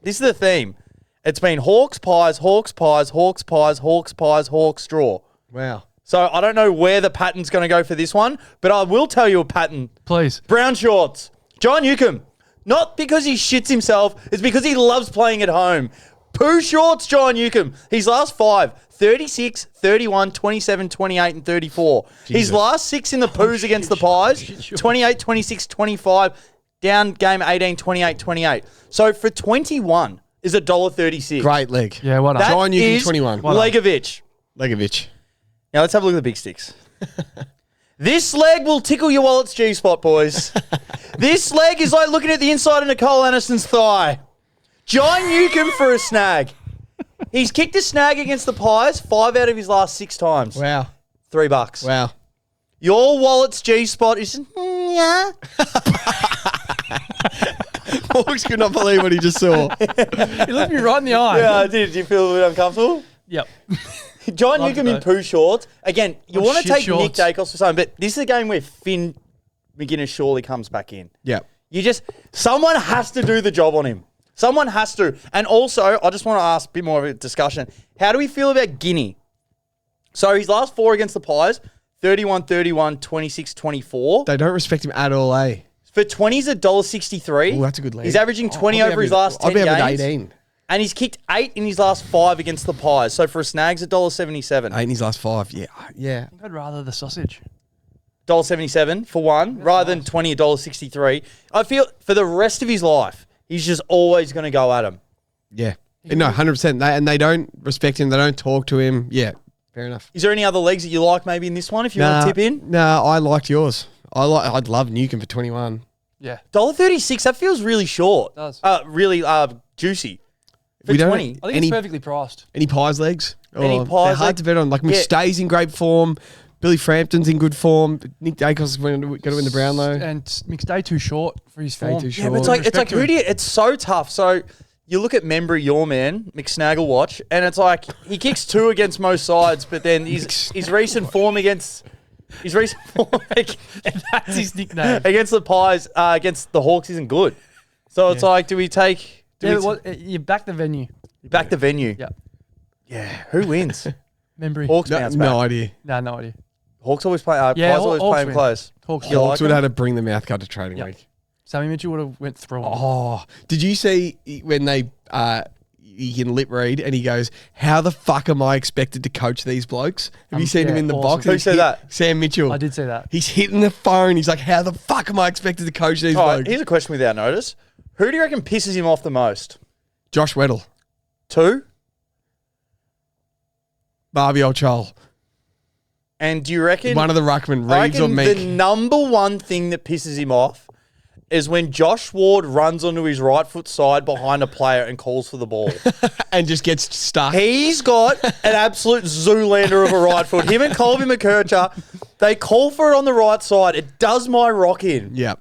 this is the theme. It's been Hawks, Pies, Hawks, Pies, Hawks, Pies, Hawks, Pies, Hawks, draw. Wow. So I don't know where the pattern's going to go for this one, but I will tell you a pattern. Please. Brown shorts. John Newcomb. Not because he shits himself, it's because he loves playing at home. Poo shorts, John Newcomb. His last 5, 36, 31, 27, 28, and 34. His last 6 in the poos against the Pies, 28, 26, 25, down game 18, 28, 28. So for 21 is $1.36. Great leg. Yeah, what up? That John Newcomb, is 21. Legovic. Legovic. Now let's have a look at the big sticks. This leg will tickle your wallet's G-spot, boys. This leg is like looking at the inside of Nicole Aniston's thigh. John Newcomb for a snag. He's kicked a snag against the Pies 5 out of his last 6 times. Wow. $3. Wow. Your wallet's G-spot is... yeah. Hawks could not believe what he just saw. You looked me right in the eye. Yeah, I did. Did you feel a bit uncomfortable? Yep. John Loved Newcomb it, in poo shorts. Again, you Oh, want to shit take Nick shorts. Daicos for something, but this is a game where Finn McGuinness surely comes back in. Yeah. Someone has to do the job on him. Someone has to. And also, I just want to ask a bit more of a discussion. How do we feel about Guinea? So his last 4 against the Pies, 31-31, 26-24. They don't respect him at all, eh? For 20s, $1.63. Oh, that's a good lead. He's averaging 20 over his last 10 I'll be having games. 18. And he's kicked 8 in his last 5 against the Pies. So for a snags, $1.77. 8 in his last 5. Yeah. I'd rather the sausage. $1.77 for one, rather than 20, $1.63. I feel for the rest of his life, he's just always going to go at him. Yeah. No, 100%. And they don't respect him. They don't talk to him. Yeah. Fair enough. Is there any other legs that you like maybe in this one if you want to tip in? Nah, I liked yours. I'd love Newcomb for 21. Yeah. $1.36, that feels really short. It does. Really juicy. For We don't- 20. I think it's perfectly priced. Any Pies legs? Any They're Pies hard leg? to bet on. Like McStay's in great form. Billy Frampton's in good form. Nick Daicos is going to win the Brownlow. And McStay too short for his form. too Yeah, short. but it's Respect like to who him. do you, it's so tough. So you look at Membry, your man, McSnaggle watch, and it's like he kicks 2 against most sides, but then his recent form against That's his nickname. against the Pies, against the Hawks isn't good. So it's like, do we take You back the venue. back the venue? Yeah. Yeah. Who wins? Memory. Hawks bounce back. No idea. No idea. Hawks always play. Yeah, Pies always Hawks play him win. close. Hawks. You like Hawks would him? have to bring the mouth cut to trading Yep. week. Sammy Mitchell would have went through him. Oh, did you see when they he can lip read and he goes, "How the fuck am I expected to coach these blokes?" Have you seen him yeah, in the awesome. box? Who He's said hit- that? Sam Mitchell. I did say that. He's hitting the phone. He's like, "How the fuck am I expected to coach these All right, blokes?" here's a question without notice. Who do you reckon pisses him off the most? Josh Weddle, 2? Barbie O'Chol, And do you reckon one of the ruckman, I Reeves or reckon Meek. the number one thing that pisses him off is when Josh Ward runs onto his right foot side behind a player and calls for the ball. and just gets stuck. He's got an absolute Zoolander of a right foot. Him and Colby McKercher, they call for it on the right side. It does my rock in. Yeah.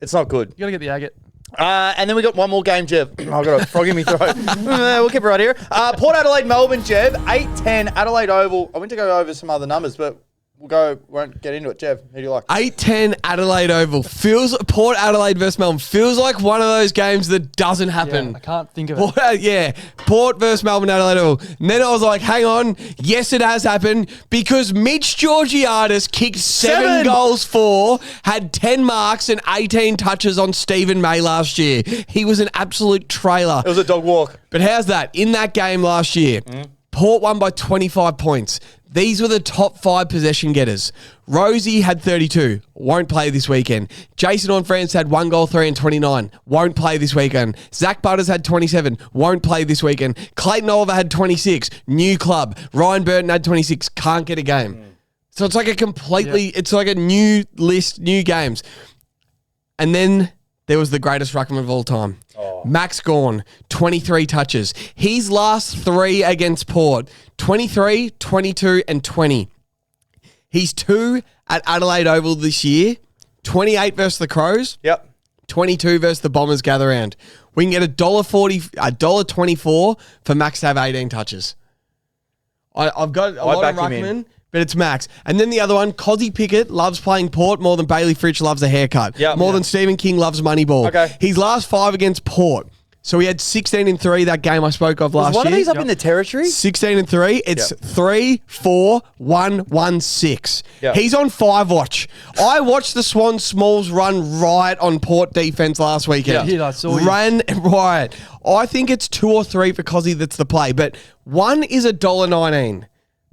It's not good. You got to get the agate. And then we got one more game, Jeff. I've got a frog in my throat. We'll keep it right here. Port Adelaide, Melbourne, Jeff. 8-10, Adelaide Oval. I went to go over some other numbers, but won't get into it. Jeff, who do you like? 8-10 Adelaide Oval. Port Adelaide versus Melbourne. Feels like one of those games that doesn't happen. Yeah, I can't think of it. Port versus Melbourne, Adelaide Oval. And then I was like, hang on. Yes, it has happened because Mitch Georgiadis kicked 7 goals for, had 10 marks and 18 touches on Stephen May last year. He was an absolute trailer. It was a dog walk. But how's that? In that game last year, Port won by 25 points. These were the top 5 possession getters. Rosie had 32. Won't play this weekend. Jason on-France had 1 goal, 3 and 29. Won't play this weekend. Zach Butters had 27. Won't play this weekend. Clayton Oliver had 26. New club. Ryan Burton had 26. Can't get a game. So it's like a completely, it's like a new list, new games. And then there was the greatest ruckman of all time. Max Gawn, 23 touches. His last 3 against Port, 23, 22 and 20. He's 2 at Adelaide Oval this year, 28 versus the Crows, Yep. 22 versus the Bombers gather round. We can get $1.40, $1.24 for Max to have 18 touches. I've got a lot of back him in. ruckman, but it's Max. And then the other one, Cozzy Pickett loves playing Port more than Bailey Fritsch loves a haircut. Yep. More than Stephen King loves Moneyball. Okay. His last 5 against Port. So he had 16 and 3 that game I spoke of last Was one year. of these up in the territory? 16 and 3. It's 3, 4, 1, 1, 6. Yep. He's on 5 watch. I watched the Swan Smalls run riot on Port defense last weekend. Yeah, I saw you. Ran riot. I think it's 2 or 3 for Cozzy that's the play, but 1 is $1.19.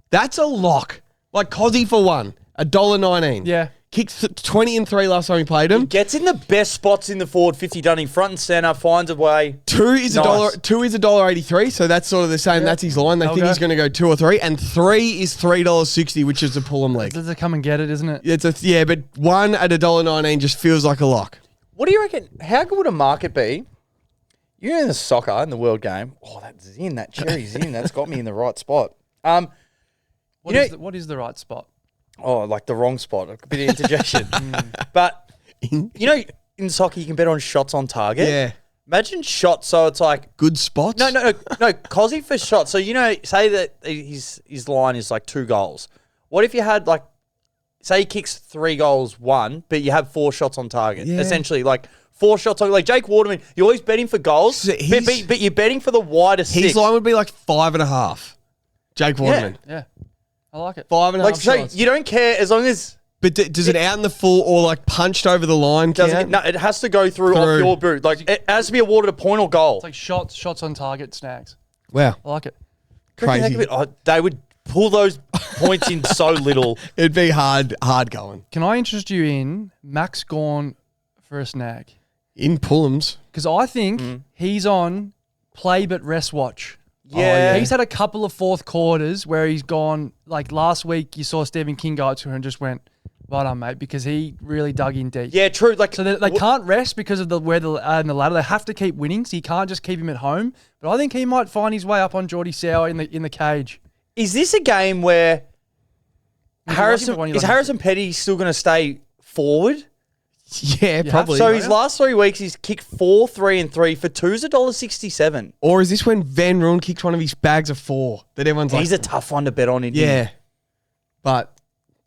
That's a lock. Like Cozzy for 1, $1.19. Yeah. Kicked 20 and 3 last time he played him. Gets in the best spots in the forward 50, done in front and centre, finds a way. 2 is Nice. $1.83, so that's sort of the same. That's his line. They think Okay. he's going to go 2 or 3, and 3 is $3.60, which is the Pullum leg. Does it come and get it, isn't it? But 1 at $1.19 just feels like a lock. What do you reckon? How good would a market be? You're in the soccer, in the world game. Oh, that zin, that cherry zin, that's got me in the right spot. What is the right spot? Oh, like the wrong spot. A bit of interjection. But, you know, in soccer, you can bet on shots on target. Yeah. Imagine shots, so it's like... Good spots? No, Cozzy for shots. So, you know, say that his line is like 2 goals. What if you had like, say he kicks 3 goals, 1, but you have 4 shots on target? Yeah. Essentially, like 4 shots on... Like Jake Waterman, you're always betting for goals, So but you're betting for the wider His 6. line would be like 5.5. Jake Waterman. Yeah. I like it. 5.5 Like, so shots. you don't care as long as But does it out in the full or like punched over the line count? No, it has to go through off your boot. Like it has to be awarded a point or goal. It's like shots on target snags. Wow. I like it. Crazy. They would pull those points in so little. It'd be hard going. Can I interest you in Max Gawn for a snag? In Pullums. Because I think he's on play but rest watch. Yeah. He's had a couple of fourth quarters where he's gone, like last week you saw Stephen King go up to her and just went, well done, mate, because he really dug in deep. Yeah, true. Like, so they can't rest because of where they are in the ladder. They have to keep winning, so you can't just keep him at home. But I think he might find his way up on Geordie Sauer in the cage. Is this a game where Harrison Petty still going to stay forward? Yeah, probably. So his last 3 weeks, he's kicked 4, 3, and 3 for $2.67. Or is this when Van Roon kicks one of his bags of 4 that everyone's like... He's a tough one to bet on, isn't he? Yeah. But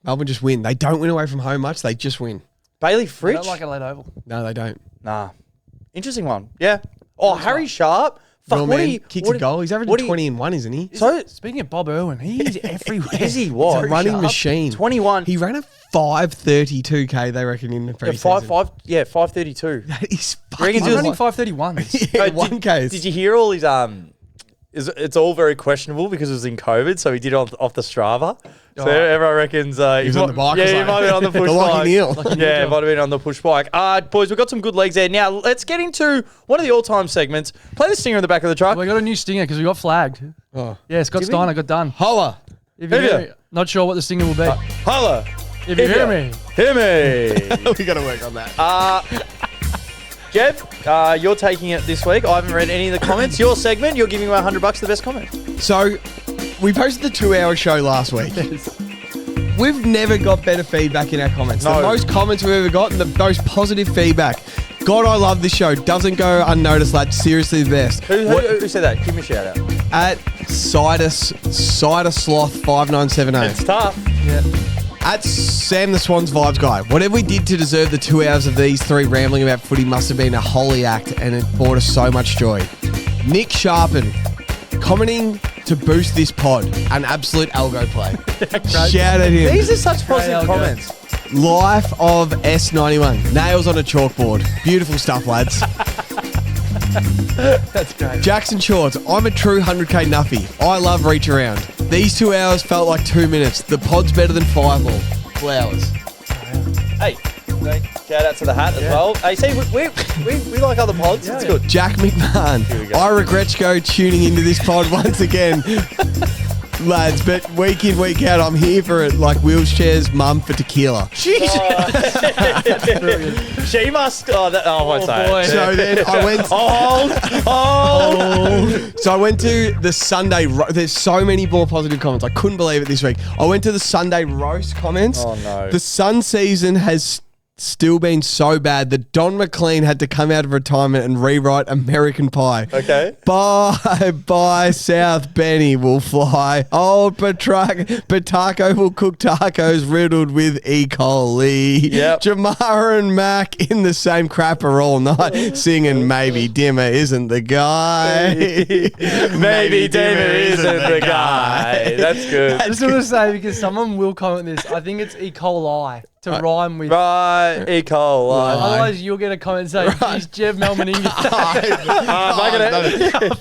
Melbourne just win. They don't win away from home much. They just win. Bailey I Fritsch? don't like Adelaide Oval. No, they don't. Nah. Interesting one. Yeah. Oh, Harry Sharp. Fuck, Real what man. he Kicks a goal. He's averaging 20 and 1, isn't he? So Speaking of Bob Irwin, he's everywhere. is he what? He's a running Sharp? machine. 21. He ran a 5:32K, they reckon, in the preseason. 5:32. That is Reckons fucking... he I'm was running like- 5:31. Yeah, Did- 1Ks. Did you hear all his it's all very questionable because it was in COVID, so he did it off the Strava. So everyone reckons he was on the bike or Yeah, he something. might have been on the push The Lachie bike. Neal. Yeah, might have been on the push bike. Boys, we've got some good legs there. Now let's get into one of the all-time segments. Play the stinger in the back of the truck. We got a new stinger because we got flagged. Oh. Yeah, Scott Steiner got done. Holla. If you hear me, not sure what the stinger will be. Holla. If you hear me. Hear me. We got to work on that. Jeb, you're taking it this week. I haven't read any of the comments. Your segment, you're giving away $100 the best comment. So, we posted the 2-hour show last week. We've never got better feedback in our comments. No. The most comments we've ever gotten, the most positive feedback. God, I love this show. Doesn't go unnoticed, lads. Seriously the best. Who said that? Give me a shout out. At Cider Sloth 5978. It's tough. Yeah. At Sam the Swans Vibes Guy. Whatever we did to deserve the 2 hours of these three rambling about footy must have been a holy act, and it brought us so much joy. Nick Sharpen, commenting to boost this pod, an absolute algo play. Shout at him. These are such positive algo. comments. Life of S91. Nails on a chalkboard. Beautiful stuff, lads. That's great. Jackson Shorts. I'm a true 100k nuffy. I love reach around. These 2 hours felt like 2 minutes. The pod's better than Fireball. Flowers. Hey, shout out to the hat as well. Hey, see, we like other pods. It's good. Jack McMahon. Here we go. I regret tuning into this pod once again. Lads, but week in, week out, I'm here for it like wheelchair's mum for tequila. She must. I won't say boy. it. So then I went. So I went to the Sunday. There's so many more positive comments. I couldn't believe it this week. I went to the Sunday roast comments. Oh, no. The Sun season has still been so bad that Don McLean had to come out of retirement and rewrite American Pie. Okay. Bye, South Benny will fly. Old Patako will cook tacos riddled with E. coli. Yep. Jamara and Mac in the same crapper all night, singing Maybe Dimmer isn't the guy. Maybe David isn't the guy. That's good. I just want to say, because someone will comment this, I think it's E. coli to rhyme with. Right, E. coli. Otherwise, you'll get a comment saying, "Geez, Jev Melmaninga."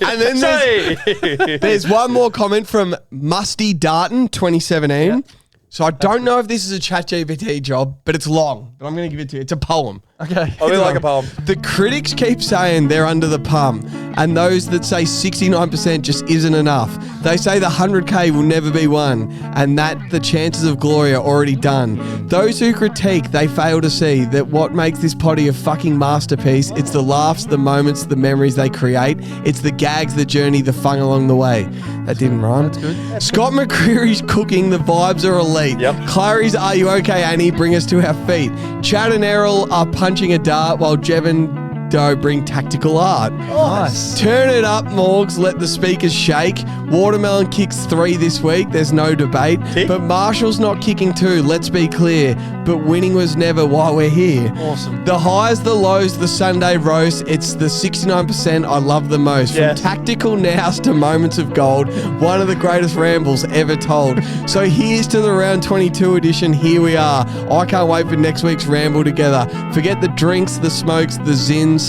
And then there's one more comment from Musty Darton 2017. Yeah. So I don't know if this is a ChatGPT job, but it's long. But I'm going to give it to you. It's a poem. Okay. I really like a poem. The critics keep saying they're under the pump, and those that say 69% just isn't enough. They say the 100k will never be won, and that the chances of glory are already done. Those who critique, they fail to see that what makes this potty a fucking masterpiece, it's the laughs, the moments, the memories they create. It's the gags, the journey, the fun along the way. That didn't rhyme. That's good. Scott McCreery's cooking, the vibes are elite. Yep. Clary's Are You Okay, Annie? Bring us to our feet. Chad and Errol are punching a dart while Jevon dough, bring tactical art. Nice. Turn it up, Morgs. Let the speakers shake. Watermelon kicks 3 this week. There's no debate. Tick. But Marshall's not kicking 2. Let's be clear. But winning was never why we're here. Awesome. The highs, the lows, the Sunday roast. It's the 69% I love the most. Yes. From tactical nows to moments of gold. One of the greatest rambles ever told. So here's to the round 22 edition. Here we are. I can't wait for next week's ramble together. Forget the drinks, the smokes, the zins.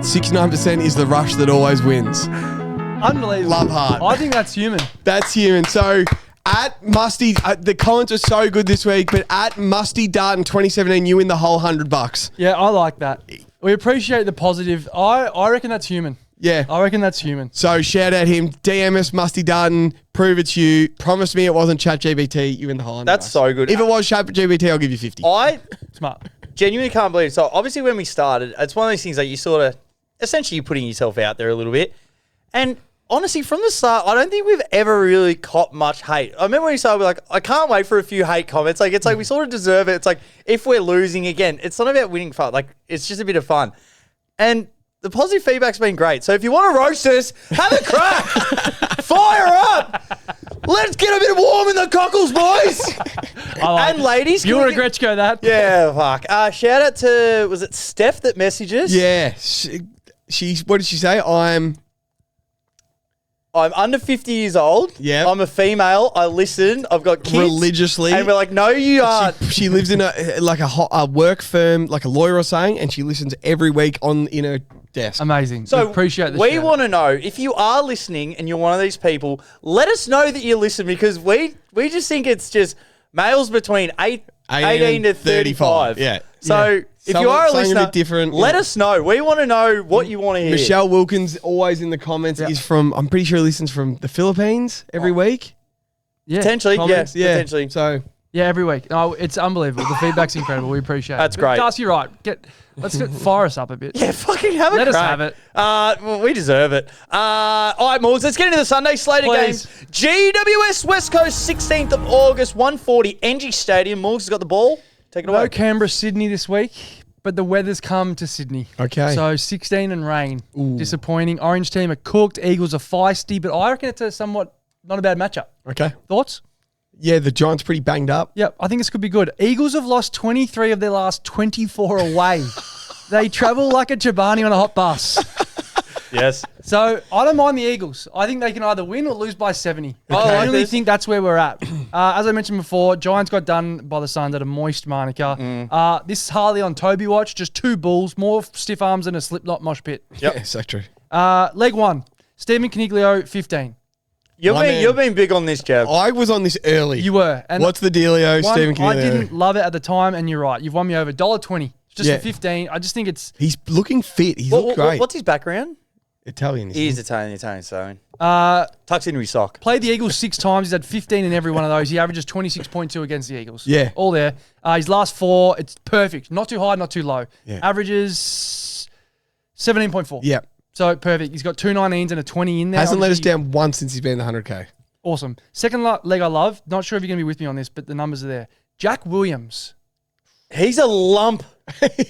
69% is the rush that always wins. Unbelievable. Love heart. I think that's human. That's human. So at Musty, the comments are so good this week, but at Musty Darton 2017, you win the whole $100. Yeah, I like that. We appreciate the positive. I reckon that's human. Yeah. I reckon that's human. So shout out him, DMS Musty Darton, prove it's you. Promise me it wasn't ChatGPT. You win the whole $100. That's so good. If it was ChatGPT, I'll give you 50. I Smart. genuinely can't believe it. So obviously when we started, it's one of those things that you sort of, essentially you're putting yourself out there a little bit. And honestly, from the start, I don't think we've ever really caught much hate. I remember when you started, we're like, I can't wait for a few hate comments. Like, it's like we sort of deserve it. It's like, if we're losing again, it's not about winning fun. Like, it's just a bit of fun. And the positive feedback's been great. So if you want to roast us, have a crack. Fire up. Let's get a bit warm in the cockles, boys. I like And it. ladies. You can want we to Gretchko that? Yeah, fuck. Shout out to, was it Steph that messages? Yeah. She's, what did she say? I'm under 50 years old. Yeah. I'm a female. I listen. I've got kids. religiously. And we're like, no, you aren't. She lives in a work firm, like a lawyer or something, and she listens every week in her desk. Amazing. So we appreciate the we shout. want to know, if you are listening and you're one of these people, let us know that you listen, because we just think it's just males between 18 to 35. Yeah. So if you are a something listener, bit different, let us know. We want to know what you want to hear. Michelle Wilkins, always in the comments, is from, I'm pretty sure he listens from the Philippines every week. Yeah. Potentially, Comments, yeah, potentially. So Yeah, every week. No, it's unbelievable. The feedback's incredible. We appreciate it. That's But great. Darcy, you're right. Let's fire us up a bit. Yeah, fucking have a Let us crack. have it. Well, we deserve it. All right, Morgs, let's get into the Sunday slate of Please. games. GWS West Coast, 16th of August, 1:40, NG Stadium. Morgs has got the ball. Take it away. No Canberra, Sydney this week, but the weather's come to Sydney. Okay. So 16 and rain. Disappointing. Orange team are cooked. Eagles are feisty, but I reckon it's a somewhat not a bad matchup. okay. Thoughts? Yeah, the Giants pretty banged up. Yep, I think this could be good. Eagles have lost 23 of their last 24 away. They travel like a Chobani on a hot bus. Yes. So I don't mind the Eagles. I think they can either win or lose by 70. I like I really this. think that's where we're at. As I mentioned before, Giants got done by the Suns at a moist Manuka. This is Harley on Toby watch. Just 2 bulls, more stiff arms than a slipknot mosh pit. Yep. Yeah, so true. Leg 1, Stephen Caniglio, 15. You've been big on this, Jab. I was on this early. You were. And What's the dealio, one, Stephen I Caniglio? didn't love it at the time, and you're right. You've won me over. $1.20. Just Yeah. for 15. I just think it's He's looking fit. He's looked great. What's his background? Italian. He is Italian, so uh, tucks into his sock. played the Eagles 6 times. He's had 15 in every one of those. He averages 26.2 against the Eagles. Yeah. All there. His last 4, it's perfect. Not too high, not too low. Yeah. Averages 17.4. Yeah. So perfect. He's got 2 19s and a 20 in there. Hasn't let us Obviously, down once since he's been in the 100K. Awesome. Second leg I love. Not sure if you're going to be with me on this, but the numbers are there. Jack Williams. He's a lump.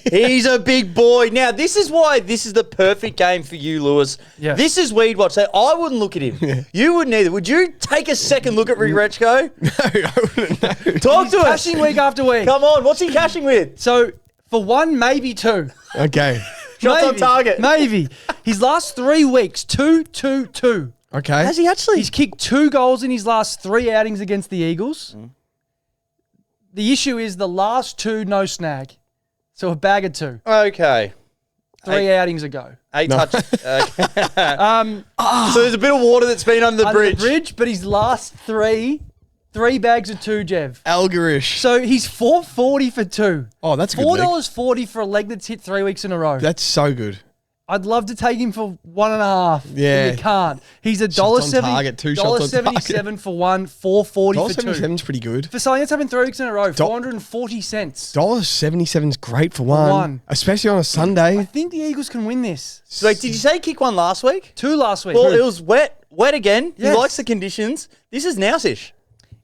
He's a big boy. Now, this is why this is the perfect game for you, Lewis. Yes. This is weed watch. So I wouldn't look at him. You wouldn't either. Would you take a second look at Rechko? No, I wouldn't know. Talk to us. Cashing week after week. Come on. What's he cashing with? So for 1, maybe 2. Okay. Shots on target. Maybe. His last 3 weeks, 2, 2, 2. Okay. Has he actually? He's kicked 2 goals in his last 3 outings against the Eagles. The issue is the last 2 no snag. So a bag of 2. Okay. 3 outings ago. 8 touches. Okay. Um, So there's a bit of water that's been under the under bridge. but his last 3 bags of 2, Jev. Algarish. So he's $4.40 for 2. Oh, that's a good leg. $4.40 for a leg that's hit 3 weeks in a row. That's so good. I'd love to take him for 1.5. Yeah. But you can't. He's a Shots on target, 2 shots on target. $1.77 for 1, $4.40 for 2. $1.77's pretty good. For something that's happened 3 weeks in a row, 440 cents. $1.77's great for one. Especially on a I Sunday. think the Eagles can win this. So wait, did you say kick one last week? 2 last week. Well, it was wet again. Yes. He likes the conditions. This is now-ish.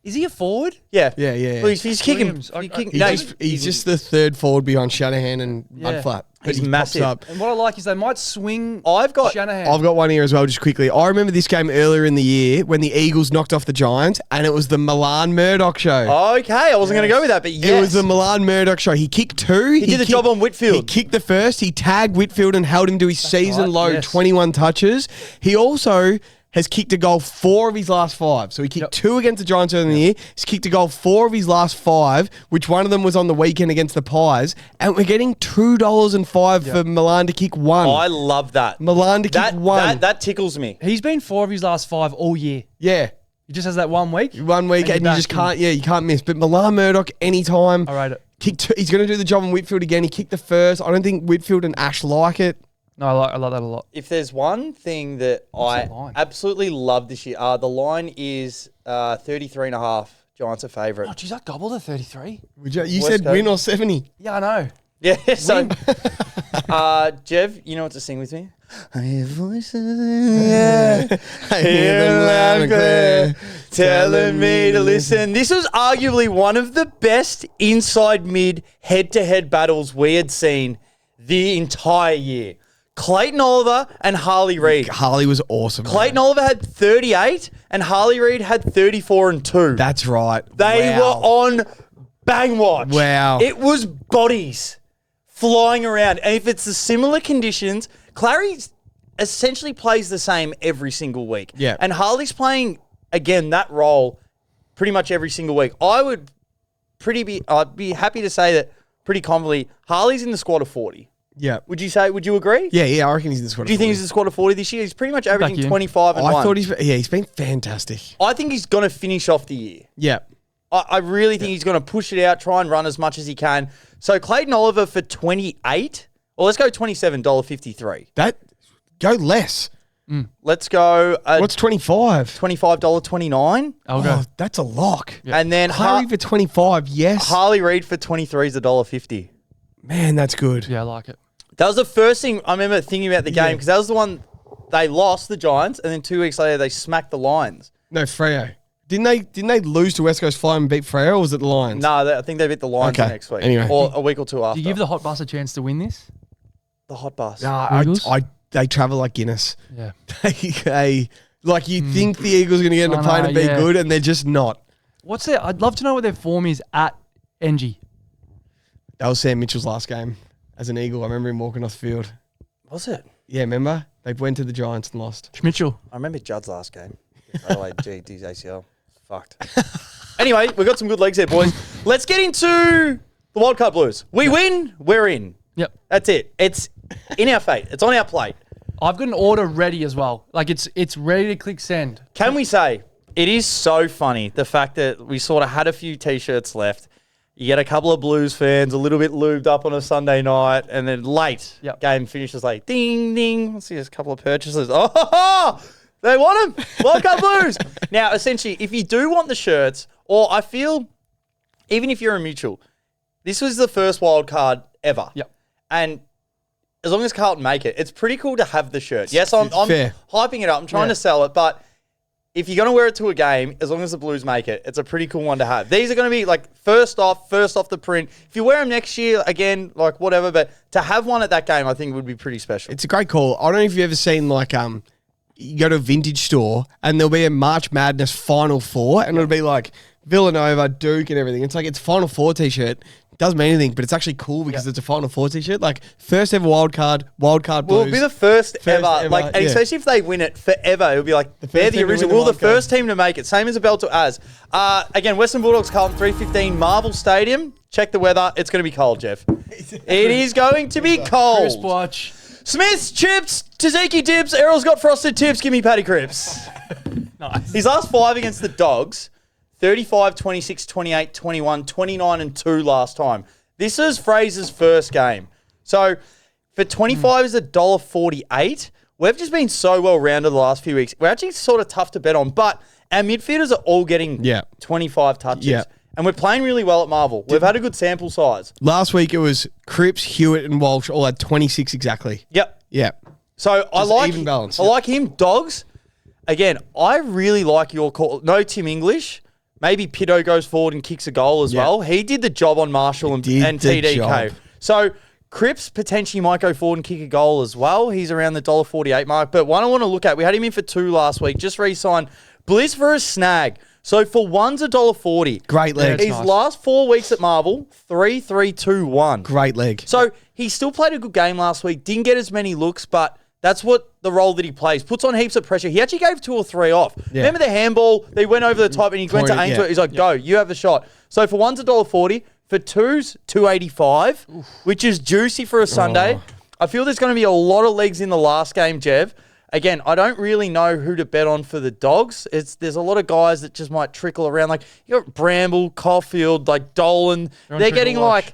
Is he a forward? Yeah. Yeah. Well, he's kicking. Williams. He's kicking He's just the third forward behind Shanahan and Yeah. Mudflap. He's he pops massive. up. And what I like is they might swing I've got Shanahan. I've got one here as well, just quickly. I remember this game earlier in the year when the Eagles knocked off the Giants, and it was the Milan Murdoch show. Okay, I wasn't going to go with that, but yes. It was the Milan Murdoch show. He kicked two. He did the job on Whitfield. He kicked the first. He tagged Whitfield and held him to his season right, low yes. 21 touches. He also has kicked a goal 4 of his last 5. So he kicked 2 against the Giants earlier in the year. He's kicked a goal 4 of his last 5, which one of them was on the weekend against the Pies. And we're getting $2.05 for Milan to kick 1. I love that. Milan to kick 1. That tickles me. He's been 4 of his last 5 all year. Yeah. He just has that 1 week. 1 week, and you back just can't, you can't miss. But Milan Murdoch, anytime. I rate it. He's going to do the job on Whitfield again. He kicked the first. I don't think Whitfield and Ash like it. No, I like that a lot. If there's one thing that What's that line? absolutely love this year, the line is 33.5. Giants are favourite. Oh, geez, that gobbled at 33. You West said Coast. win or 70. Yeah, I know. Yeah, so, Jev, you know what to sing with me? I hear voices, yeah. I hear them loud and clear, telling me to listen. This was arguably one of the best inside mid head-to-head battles we had seen the entire year. Clayton Oliver and Harley Reid. Harley was awesome. Clayton Oliver had 38 and Harley Reid had 34 and 2. That's right. They Wow. were on bang watch. Wow. It was bodies flying around. And if it's the similar conditions, Clary essentially plays the same every single week. Yeah. And Harley's playing, again, that role pretty much every single week. I'd be happy to say that pretty confidently, Harley's in the squad of 40. Yeah. Would you agree? Yeah, I reckon he's in the squad. Do you think he's in the squad of 40 this year? He's pretty much averaging in. 25 and I 1. thought he's been fantastic. I think he's going to finish off the year. Yeah. I really think he's going to push it out, try and run as much as he can. So Clayton Oliver for 28, or let's go $27.53. Go less. Let's go What's 25? $25.29. I'll go. Oh, that's a lock. And then Harley for 25, yes. Harley Reid for 23 is $1.50. Man, that's good. Yeah, I like it. That was the first thing I remember thinking about the game because that was the one they lost, the Giants, and then 2 weeks later they smacked the Lions. No, Freo. Didn't they lose to West Coast Fly and beat Freo, or was it the Lions? No, I think they beat the Lions Okay. next week. Anyway. Or a week or two after. Do you give the Hot Bus a chance to win this? the hot bus. Nah, Eagles? they travel like Guinness. Yeah. Like you think the Eagles are going to get in a I plane know, and be yeah. good, and they're just not. I'd love to know what their form is at NG. That was Sam Mitchell's last game as an Eagle. I remember him walking off the field. Was it? Yeah, remember? They went to the Giants and lost. Schmitchell. I remember Judd's last game. D's ACL. Fucked. Anyway, we've got some good legs there, boys. Let's get into the Wild Card Blues. We win, we're in. Yep. That's it. It's in our fate. It's on our plate. I've got an order ready as well. Like it's ready to click send. Can we say, it is so funny, the fact that we sort of had a few T-shirts left. You get a couple of Blues fans a little bit lubed up on a Sunday night, and then late game finishes like ding, ding. Let's see, there's a couple of purchases. Oh, they want them. Wild Card Blues. Now, essentially, if you do want the shirts, or I feel, even if you're a mutual, this was the first wild card ever. Yep. And as long as Carlton make it, it's pretty cool to have the shirt. Yes, I'm fair. hyping it up. I'm trying to sell it, but if you're going to wear it to a game, as long as the Blues make it, it's a pretty cool one to have. These are going to be like first off the print. If you wear them next year, again, like whatever, but to have one at that game, I think would be pretty special. It's a great call. I don't know if you've ever seen like you go to a vintage store and there'll be a March Madness Final Four and it'll be like Villanova, Duke and everything. It's like it's Final Four t-shirt. Doesn't mean anything, but it's actually cool because it's a Final Four t-shirt. Like first ever wild card Blues. Well, it'll be the first ever. Like, and especially if they win it forever, it'll be like they're the original. We're the first team to make it. Same as a belt to Az. Again, Western Bulldogs, Carlton, 3:15, Marvel Stadium. Check the weather. It's going to be cold, Jeff. It is going to be cold. Crisp watch. Smith's chips, Tzatziki dips, Errol's got frosted tips. Give me Paddy Cripps. Nice. His last 5 against the Dogs, 35, 26, 28, 21, 29 and 2 last time. This is Fraser's first game. So for 25 is $1.48. We've just been so well rounded the last few weeks. We're actually sort of tough to bet on, but our midfielders are all getting 25 touches. Yeah. And we're playing really well at Marvel. We've had a good sample size. Last week it was Cripps, Hewitt and Walsh all had 26 exactly. Yep. Yeah. So I like even balance, I like him. Dogs, again, I really like your call. No Tim English. Maybe Pito goes forward and kicks a goal as well. He did the job on Marshall and did the TDK. job. So Cripps potentially might go forward and kick a goal as well. He's around the $1.48 mark. But one I want to look at, we had him in for 2 last week. Just re-signed Bliss for a snag. So for one's $1.40. Great leg. His last 4 weeks at Marvel, 3-3-2-1. Great leg. So he still played a good game last week. Didn't get as many looks, but that's what the role that he plays. Puts on heaps of pressure. He actually gave 2 or 3 off. Yeah. Remember the handball? They went over the top and he went to aim to it. He's like, go, you have the shot. So for one's $1.40, for two's $2.85, which is juicy for a Sunday. I feel there's going to be a lot of legs in the last game, Jev. Again, I don't really know who to bet on for the Dogs. There's a lot of guys that just might trickle around. Like, you got Bramble, Caulfield, like Dolan. They're getting like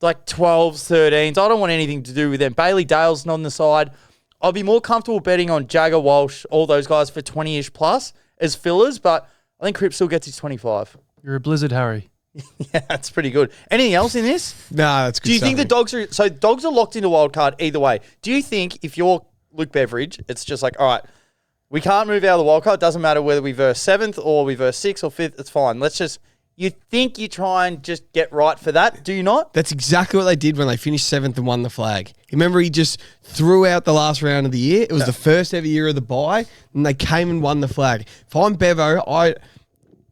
12s, 13s. I don't want anything to do with them. Bailey Dale's not on the side. I'll be more comfortable betting on Jagger, Walsh, all those guys for 20-ish plus as fillers, but I think Cripps still gets his 25. You're a blizzard, Harry. Yeah, that's pretty good. Anything else in this? No, that's good. Do you think the Dogs are... So Dogs are locked into wild card either way. Do you think if you're Luke Beveridge, it's just like, all right, we can't move out of the wild card. It doesn't matter whether we verse 7th or we verse 6th or 5th. It's fine. Let's just... You think you try and just get right for that, do you not? That's exactly what they did when they finished 7th and won the flag. Remember, he just threw out the last round of the year. It was the first ever year of the bye, and they came and won the flag. If I'm Bevo, I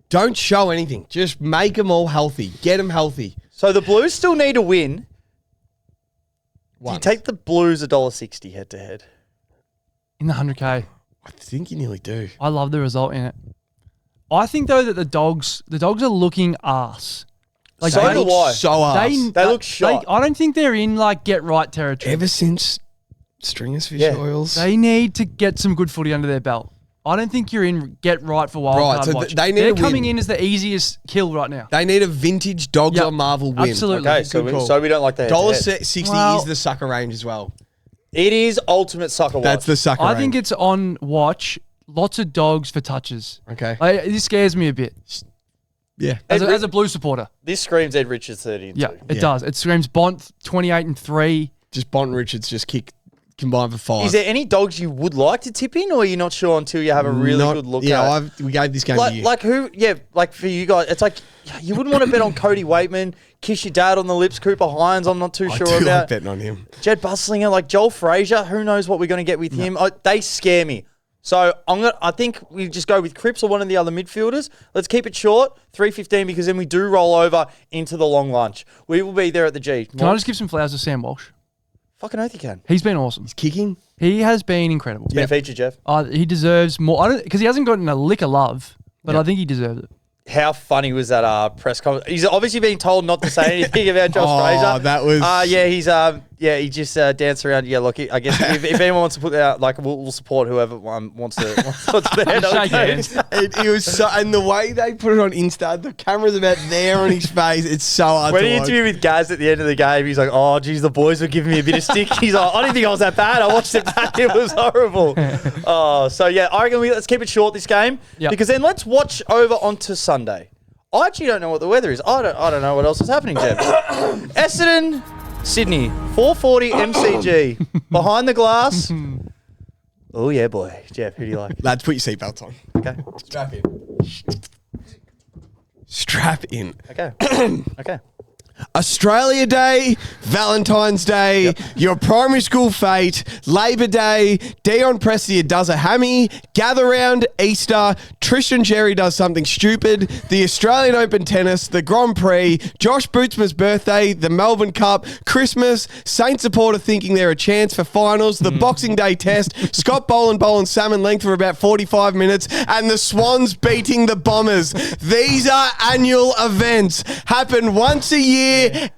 don't show anything. Just make them all healthy. Get them healthy. So the Blues still need a win. Do you Once. take the Blues $1.60 head-to-head? In the 100K. I think you nearly do. I love the result in it. I think, though, that the dogs are looking arse. Like So do I. So arse. They look shot. I don't think they're in, like, get-right territory. Ever since Stringers Fish Oils. They need to get some good footy under their belt. I don't think you're in get-right for wildcard so watch. they need They're to coming win. in as the easiest kill right now. They need a vintage Dogs Yep. on Marvel win. Absolutely. Okay, Good call. so we don't like the head-to-head. $1.60 Well- is the sucker range as well. It is ultimate sucker watch. That's the sucker range. I think it's on watch. Lots of dogs for touches. Okay. Like, this scares me a bit Yeah. as a Blue supporter. This screams Ed Richards 30 and Yeah, 2. it does. It screams Bont 28-3. Just Bont Richards just kick combined for 5. Is there any dogs you would like to tip in, or are you not sure until you have a really good look at it? We gave this game to you. Like who? Yeah, like for you guys, it's like you wouldn't want to bet on Cody Waitman, kiss your dad on the lips, Cooper Hines. I'm not too I sure do about like betting on him. Jed Busslinger, like Joel Frazier. Who knows what we're going to get with him? They scare me. So I think we just go with Cripps or one of the other midfielders. Let's keep it short, 3:15, because then we do roll over into the long lunch. We will be there at the G. Can I just give some flowers to Sam Walsh? Fucking oath you can. He's been awesome. Kicking? He has been incredible. Been a feature, Jeff. He deserves more. I don't because he hasn't gotten a lick of love, but I think he deserves it. How funny was that press conference? He's obviously been told not to say anything about Josh Frazier. That was... he just danced around. Yeah, look, I guess if anyone wants to put out, like, we'll support whoever wants to bet. Shake hands. It was so... And the way they put it on Insta, the camera's about there on his face. It's so hard When to he watch. interviewed with Gaz at the end of the game, he's like, oh, geez, the boys were giving me a bit of stick. He's like, I didn't think I was that bad. I watched it back. It was horrible. I reckon let's keep it short this game. Yep. Because then let's watch over onto Sunday. I actually don't know what the weather is. I don't know what else is happening, Jeff. Essendon, Sydney, 4:40 MCG. Behind the glass. Oh, yeah, boy. Jeff, who do you like? Lads, put your seatbelts on. Okay. Strap in. Strap in. Okay. Okay. Australia Day, Valentine's Day, your primary school fete, Labor Day, Dion Prestia does a hammy, Gather Round, Easter, Tristan Jerry does something stupid, the Australian Open Tennis, the Grand Prix, Josh Bootsma's birthday, the Melbourne Cup, Christmas, Saint supporter thinking they're a chance for finals, the Boxing Day Test, Scott bowling salmon length for about 45 minutes, and the Swans beating the Bombers. These are annual events. Happen once a year.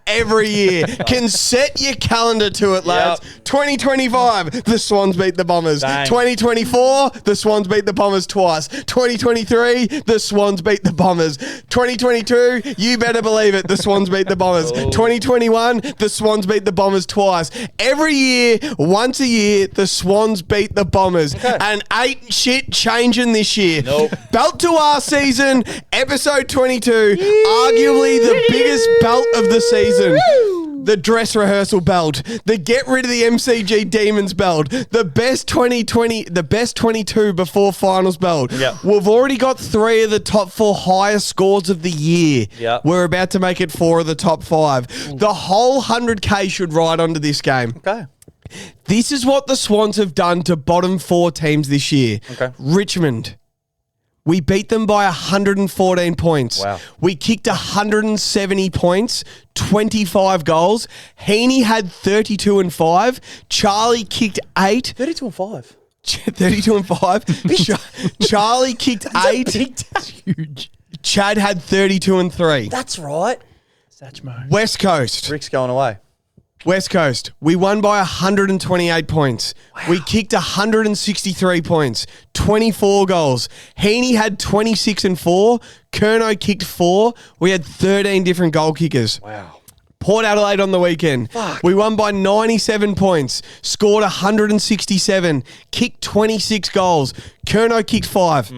Every year. Can set your calendar to it, lads. 2025, the Swans beat the Bombers. Bang. 2024, the Swans beat the Bombers twice. 2023, the Swans beat the Bombers. 2022, you better believe it, the Swans beat the Bombers. 2021, the Swans beat the Bombers twice. Every year, once a year, the Swans beat the Bombers. And ain't shit changing this year. Nope. Belt to our season, episode 22, arguably the biggest belt of the season. the dress rehearsal belt, the get rid of the MCG Demons belt, the best 2020, the best 22 before finals belt. Yep. We've already got 3 of the top 4 highest scores of the year. Yep. We're about to make it 4 of the top 5. The whole 100K should ride onto this game. Okay. This is what the Swans have done to bottom 4 teams this year. Okay. Richmond. We beat them by 114 points. Wow. We kicked 170 points, 25 goals. Heaney had 32 and 5. Charlie kicked 8. 32 and 5. 32 and 5. Charlie kicked 8. That's huge. Chad had 32 and 3. That's right. Satchmo. West Coast. Rick's going away. West Coast, we won by 128 points. Wow. We kicked 163 points, 24 goals. Heaney had 26 and 4. Curnow kicked 4. We had 13 different goal kickers. Wow. Port Adelaide on the weekend. Fuck. We won by 97 points, scored 167, kicked 26 goals. Curnow kicked 5.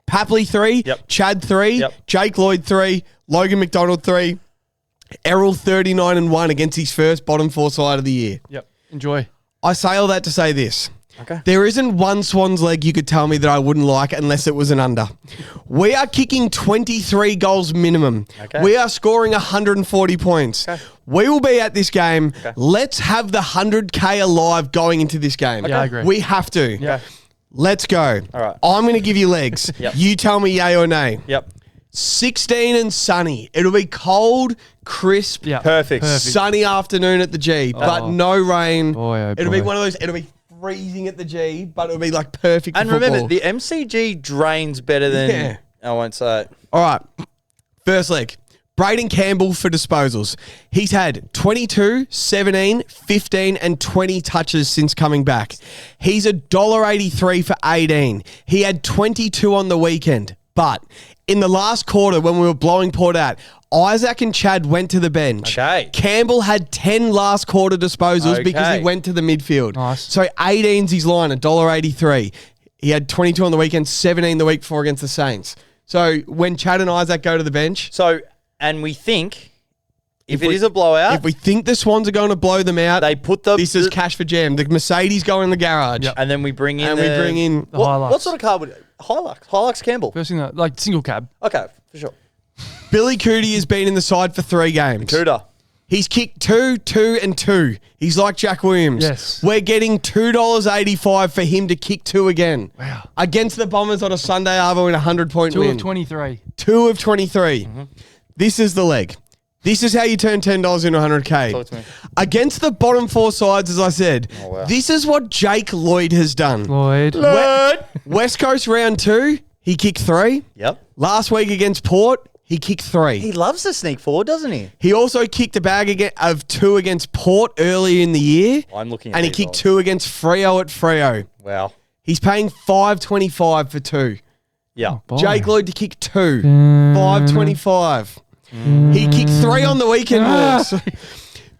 Papley 3, Yep. Chad 3, Yep. Jake Lloyd 3, Logan McDonald 3. Errol 39 and 1 against his first bottom 4 side of the year. Yep. Enjoy. I say all that to say this. Okay. There isn't one Swans leg you could tell me that I wouldn't like unless it was an under. We are kicking 23 goals minimum. Okay. We are scoring 140 points. Okay. We will be at this game. Okay. Let's have the 100K alive going into this game. Yeah, I agree. We have to. Yeah. Let's go. All right. I'm going to give you legs. Yep. You tell me yay or nay. Yep. 16 and sunny. It'll be cold, crisp, Yeah. Perfect. sunny afternoon at the G, but no rain. Boy, oh It'll be boy. one of those. It'll be freezing at the G, but it'll be like perfect. And for remember, football. the MCG drains better than... Yeah. I won't say it. All right, first leg. Braden Campbell for disposals. He's had 22, 17, 15 and 20 touches since coming back. He's $1.83 for 18. He had 22 on the weekend. But in the last quarter when we were blowing Port out, Isaac and Chad went to the bench. Okay. Campbell had 10 last quarter disposals because Okay. he went to the midfield. Nice. So 18's his line, $1.83. He had 22 on the weekend, 17 the week before against the Saints. So when Chad and Isaac go to the bench, So, and we think if it we- is a blowout, if we think the Swans are going to blow them out, they put the... this is cash for jam. The Mercedes go in the garage. Yep. And then we bring in And we bring in... The What, Hilux. what sort of car would... Hilux Campbell. First thing that, like single cab. Okay, for sure. Billy Cootie has been in the side for 3 games. Cooter. He's kicked 2, 2 and 2. He's like Jack Williams. Yes. We're getting $2.85 for him to kick 2 again. Wow. Against the Bombers on a Sunday Arvo in a 100-point 2 win. of 23. 2 of 23. This is the leg. This is how you turn $10 into 100K. Talk to me. Against the bottom 4 sides, as I said, Oh, wow. this is what Jake Lloyd has done. Lloyd. West Coast round 2, he kicked 3. Yep. Last week against Port, he kicked 3. He loves to sneak forward, doesn't he? He also kicked a bag of 2 against Port early in the year. I'm looking at And he these kicked odds. 2 against Freo at Freo. Wow. He's paying $5.25 for 2. Yeah. Boy. Jake Lloyd to kick 2. $5.25. He kicked 3 on the weekend, Hawks.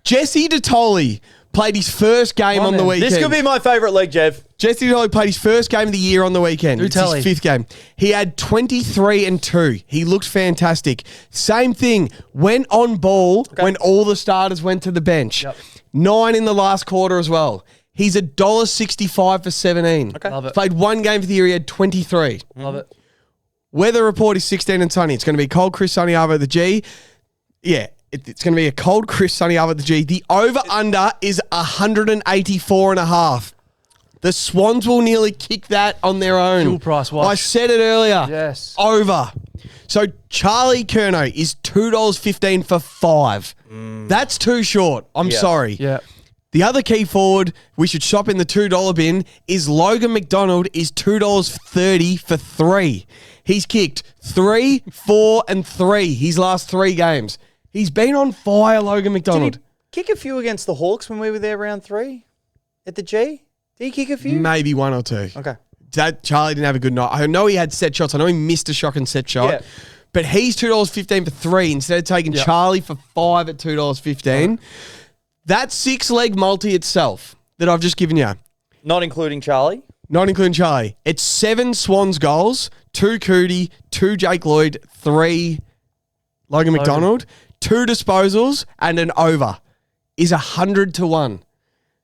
Jesse Detoli played his first game on the man. weekend. This could be my favourite leg, Jeff. Jesse Detoli played his first game of the year on the weekend. Do It's tell his him. 5th game. He had 23 and 2. He looked fantastic. Same thing. Went on ball when all the starters went to the bench. Yep. 9 in the last quarter as well. He's $1.65 for 17. Okay. Love it. Played 1 game for the year. He had 23. Love it. Weather report is 16 and sunny. It's going to be cold, crisp, sunny over at the G. Yeah, it's going to be a cold, crisp, sunny over at the G. The over-under is 184.5. The Swans will nearly kick that on their own. Fuel price watch. I said it earlier. Yes. Over. So Charlie Curnow is $2.15 for 5. That's too short. I'm Yeah. sorry. Yeah. The other key forward we should shop in the $2 bin is Logan McDonald is $2.30 for 3. He's kicked 3, 4 and 3 his last 3 games. He's been on fire, Logan McDonald. Did he kick a few against the Hawks when we were there round 3 at the G? Did he kick a few? Maybe 1 or 2. Okay. Charlie didn't have a good night. I know he had set shots. I know he missed a shocking set shot. Yeah. But he's $2.15 for 3 instead of taking Yep. Charlie for 5 at $2.15. That 6-leg multi itself that I've just given you, Not including Charlie. not including Charlie, it's 7 Swans goals, 2 Cootie, 2 Jake Lloyd, 3 Logan McDonald, 2 disposals, and an over. is 100 to 1.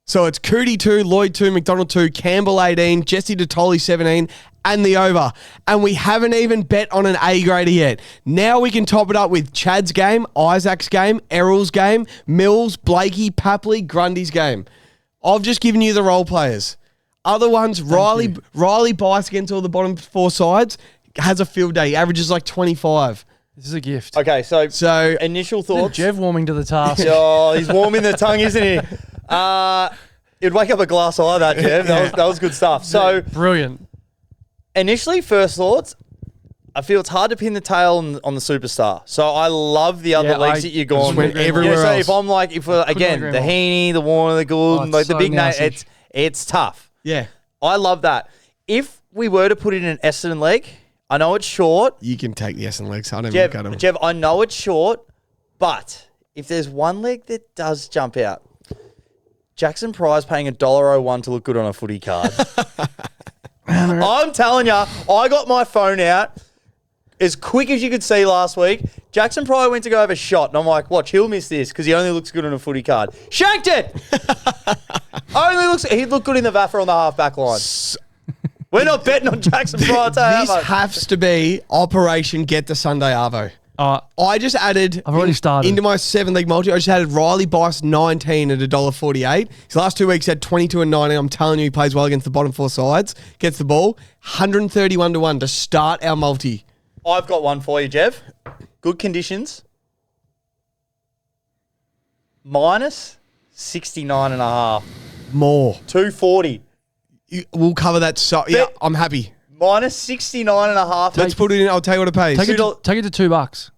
So it's Cootie 2, Lloyd 2, McDonald 2, Campbell 18, Jesse DeTolly 17, and the over. And we haven't even bet on an A grader yet. Now we can top it up with Chad's game, Isaac's game, Errol's game, Mills, Blakey, Papley, Grundy's game. I've just given you the role players. Other ones, Riley bites against all the bottom 4 sides, has a field day. He averages like 25. This is a gift. Okay, so initial thoughts. Jev warming to the task. Oh, he's warming the tongue, isn't he? It'd wake up a glass eye, that, Jev. That was good stuff. So Brilliant. Initially, first thoughts, I feel it's hard to pin the tail on the superstar. So I love the other leagues that you're going went everywhere so else. if I'm like, again, the Heaney, the Warner, the Gould, like the big name, it's tough. Yeah. I love that. If we were to put in an Essendon leg, I know it's short. You can take the Essendon legs. I don't even look at them. Jev, I know it's short, but if there's one leg that does jump out, Jackson Price paying $1.01 to look good on a footy card. I'm telling you, I got my phone out as quick as you could see last week. Jackson Pryor went to go have a shot, and I'm like, watch, he'll miss this because he only looks good on a footy card. Shanked it! He'd look good in the VAFA on the half-back line. We're not betting on Jackson Pryor. This has to be Operation Get the Sunday Arvo. I just added. I've already started into my 7-league multi. I just added Riley Bice 19 at $1.48. His last 2 weeks had 22 and 19. I'm telling you, he plays well against the bottom 4 sides. Gets the ball 131 to 1 to start our multi. I've got one for you, Jev. Good conditions. Minus 69.5. More 240. We'll cover that. Yeah, I'm happy. Minus 69.5. Let's put it in. I'll tell you what it pays. Take it to $2.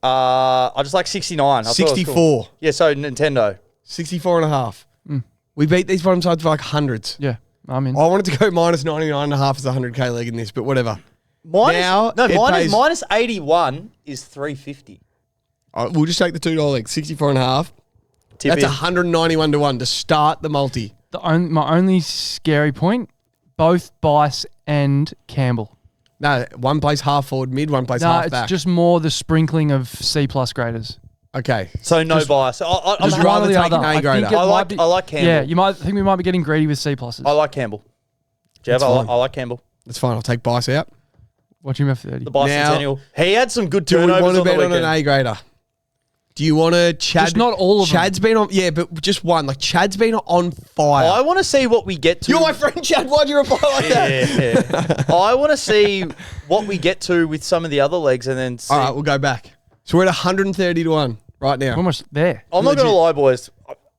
I just like 69. 64. Cool. Yeah, so Nintendo. 64.5. We beat these bottom sides for like hundreds. Yeah, I'm in. I wanted to go minus 99.5 as a 100K leg in this, but whatever. Minus 81 is 350. We'll just take the $2 leg, 64.5. That's 191 to 1 to start the multi. My only scary point, both Bice and Campbell. No, one plays half forward mid, one plays half back. It's just more the sprinkling of C+ graders. Okay. So no bias. I'd rather take an A grader. I like Campbell. Yeah, I think we might be getting greedy with C+. I like Campbell. Jeff, I like Campbell. That's fine. I'll take Bice out. What do you mean for 30? The bicentennial. He had some good Do we turnovers want to on the bet on weekend. an A grader? Do you want to Chad? Just not all of them. Chad's been on, yeah, but just one. Like Chad's been on fire. I want to see what we get to. You're my friend, Chad. Why'd you reply like that? Yeah. I want to see what we get to with some of the other legs, and then see. All right, we'll go back. So we're at 130 to 1 right now. We're almost there. I'm not going to lie, boys.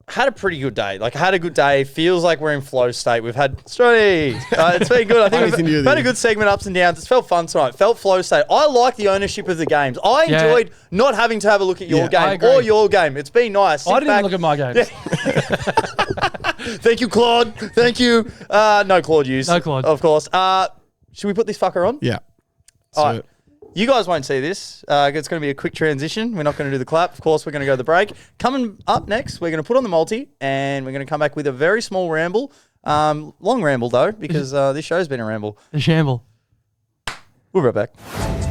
I had a pretty good day. I had a good day. Feels like we're in flow state. We've had Straughanie. It's been good. I think we've had a good segment, ups and downs. It's felt fun tonight. Felt flow state. I like the ownership of the games. I enjoyed not having to have a look at your game or your game. It's been nice. I didn't even look at my games. Thank you, Claude. Thank you. No Claude use. No Claude. Of course. Should we put this fucker on? Yeah. All right. You guys won't see this. It's going to be a quick transition. We're not going to do the clap. Of course, we're going to go to the break. Coming up next, we're going to put on the multi, and we're going to come back with a very small ramble. Long ramble, though, because this show's been a ramble. The shamble. We'll be right back.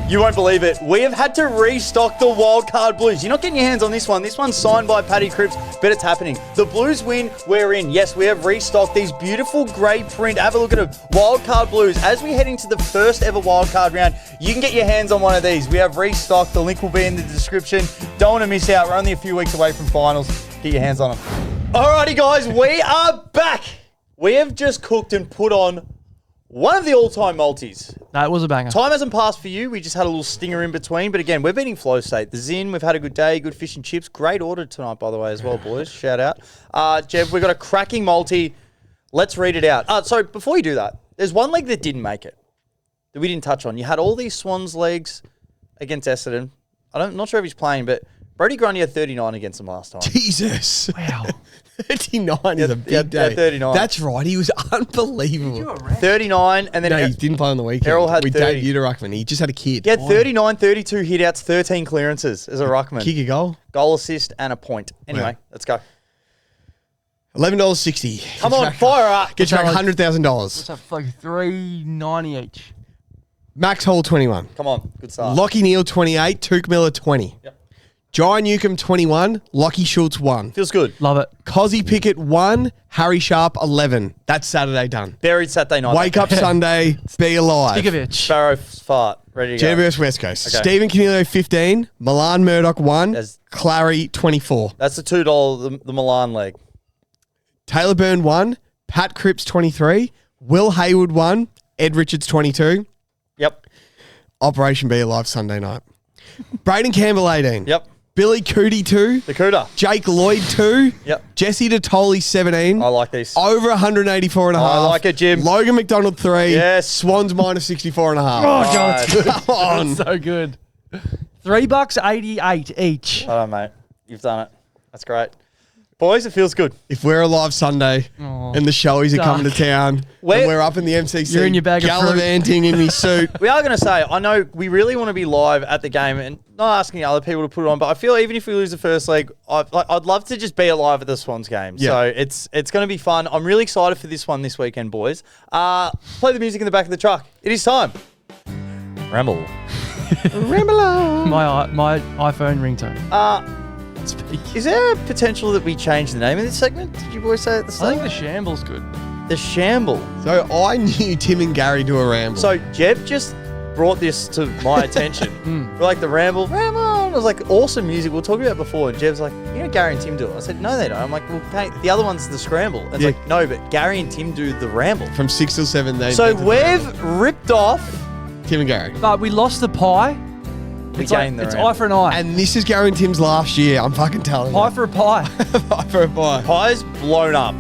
You won't believe it. We have had to restock the Wildcard Blues. You're not getting your hands on this one. This one's signed by Paddy Cripps, but it's happening. The Blues win, we're in. Yes, we have restocked these beautiful grey print. Have a look at them. Wildcard Blues. As we head into the first ever Wildcard round, you can get your hands on one of these. We have restocked. The link will be in the description. Don't want to miss out. We're only a few weeks away from finals. Get your hands on them. Alrighty, guys. We are back. We have just cooked and put on one of the all-time multis. That was a banger. Time hasn't passed for you. We just had a little stinger in between. But again, we're beating flow state. The Zin, we've had a good day. Good fish and chips. Great order tonight, by the way, as well, boys. Shout out. Jeff, we've got a cracking multi. Let's read it out. So before you do that, there's one leg that didn't make it that we didn't touch on. You had all these Swans legs against Essendon. I'm not sure if he's playing, but Brody Grundy had 39 against them last time. Jesus. Wow. 39 is a big day. Yeah, 39. That's right. He was unbelievable. 39, and then No, he didn't play on the weekend. Errol had we 30. debuted a ruckman. He just had a kid. he had 39, 32 hit-outs, 13 clearances as a ruckman. Kick a goal. Goal assist and a point. Anyway, let's go. $11.60. Come on, fire up. Get you back Let's $100,000. have like $3.90 each. Max Hall 21. Come on, good start. Lockie Neal 28. Took Miller 20. Yep. Jai Newcomb 21, Lockie Schultz 1. Feels good. Love it. Cozzy Pickett 1, Harry Sharp 11. That's Saturday done. Buried Saturday night. Wake up Sunday, be alive. Stikovich. Sparrow fart. Ready to go. GWS West Coast. Okay. Stephen Canelio 15, Milan Murdoch 1, There's- Clary 24. That's the $2, the Milan leg. Taylor Byrne 1, Pat Cripps 23, Will Hayward 1, Ed Richards 22. Yep. Operation Be Alive Sunday night. Braden Campbell 18. Yep. Billy Cootie 2. The Cuda. Jake Lloyd 2. Yep. Jesse Detoli 17. I like these. Over 184 and a half. I like it, Jim. Logan McDonald 3. Yes. Swans minus 64 and a half. Oh, God, that's good. Come on. That's so good. $3.88 each. All right, mate. You've done it. That's great. Boys, it feels good. If we're alive Sunday and the showies are coming to town and we're up in the MCC You're in your bag of fruit. gallivanting in my suit. We are going to say, I know we really want to be live at the game and not asking other people to put it on, but I feel even if we lose the first leg, I'd love to just be alive at the Swans game. Yeah. So it's going to be fun. I'm really excited for this one this weekend, boys. Play the music in the back of the truck. It is time. Ramble. Ramble on. My iPhone ringtone. Is there a potential that we change the name of this segment? Did you boys say at the I start? think the shambles good. The Shamble. So I knew Tim and Gary do a ramble. So Jeb just brought this to my attention. We're like, the Ramble. It was like awesome music we were talking about before. And Jeb's like, you know, Gary and Tim do it. I said, no, they don't. I'm like, well, hey, the other one's the Scramble. And it's Yeah. like, no, but Gary and Tim do the Ramble. from 6 till 7 days. So we've ripped off. Tim and Gary. But we lost the pie. We It's gained the it's Ramble. eye for an eye. And this is Gary and Tim's last year. I'm fucking telling Pie you. for a pie. Pie for a pie. Pie's blown up.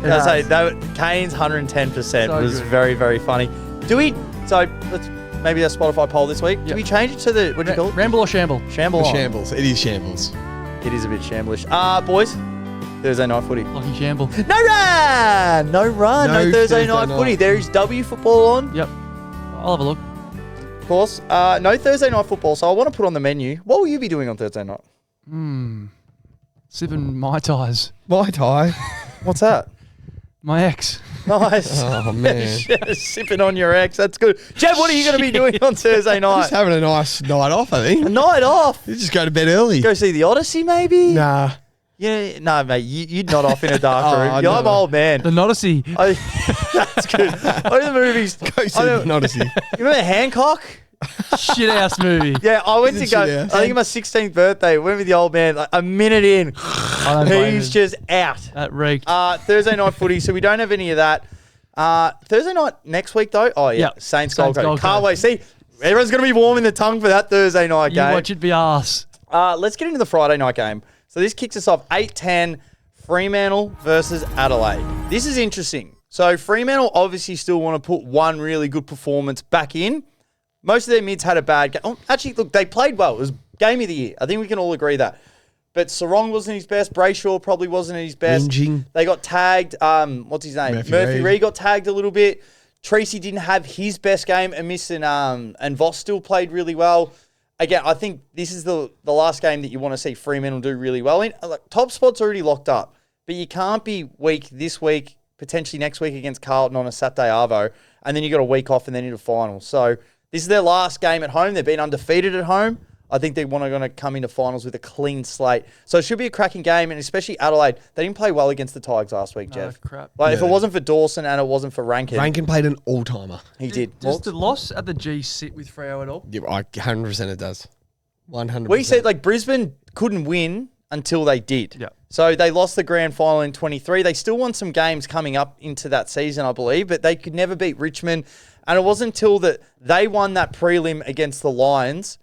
It I say has. that Kane's 110% So was good. very, very funny. Do we? So let's maybe a Spotify poll this week. Do Yep. we change it to the what do you call it? Ramble or shamble? Shamble. The on? shambles. It is shambles. It is a bit shamblish. Boys, Thursday night footy. Lucky shamble. No run! No run. No No Thursday Thursday night night. footy. There is W football on, Yep. I'll have a look. of course. No Thursday night football, so I want to put on the menu. What will you be doing on Thursday night? Sipping Mai Tais. My tie. What's that? My ex. Nice. Oh, man. Sipping on your ex. That's good. Jeb, what are you going to be doing on Thursday night? Just having a nice night off, I A think. night off. You just go to bed early. Go see the Odyssey, maybe? Nah. Yeah, no, mate. You'd not off in a dark Oh, room. I Yeah, I'm know. old man. The Nodacy. That's good. What are the movies? Go see I don't- the Odyssey. You remember Hancock? Shit ass movie. Yeah, I went Is to it go. shit I house? think my 16th birthday. Went with the old man. Like a minute in, I don't blame he's him. just out. That reeked. Thursday night footy. So we don't have any of that. Thursday night next week though. Oh yeah, Yep. Saints Gold Saints Coast. Gold Can't wait. Coast. See, everyone's gonna be warming the tongue for that Thursday night you game. watch it be arse. Let's get into the Friday night game. So this kicks us off 8:10. Fremantle versus Adelaide. This is interesting. So Fremantle obviously still want to put one really good performance back in. Most of their mids had a bad game. Oh, actually, look, they played well. It was game of the year. I think we can all agree that. But Sarong wasn't his best. Brayshaw probably wasn't at his best. Whinging. They got tagged. What's his name? Murphy Reid got tagged a little bit. Tracy didn't have his best game. And Voss still played really well. Again, I think this is the last game that you want to see Fremantle do really well in. Like, top spot's already locked up. But you can't be weak this week, potentially next week against Carlton on a Saturday Arvo, and then you got a week off and then into finals. So this is their last game at home. They've been undefeated at home. I think they're going to come into finals with a clean slate. So it should be a cracking game, and especially Adelaide. They didn't play well against the Tigers last week, Jeff. Crap. Like, if it wasn't for Dawson and it wasn't for Rankin, Rankin played an all-timer. he did. Does the loss at the G sit with Freo at all? Yeah, 100% it does. 100%. We said, like, Brisbane couldn't win until they did. Yeah. So they lost the grand final in 23. They still won some games coming up into that season, I believe, but they could never beat Richmond. And it wasn't until that they won that prelim against the Lions,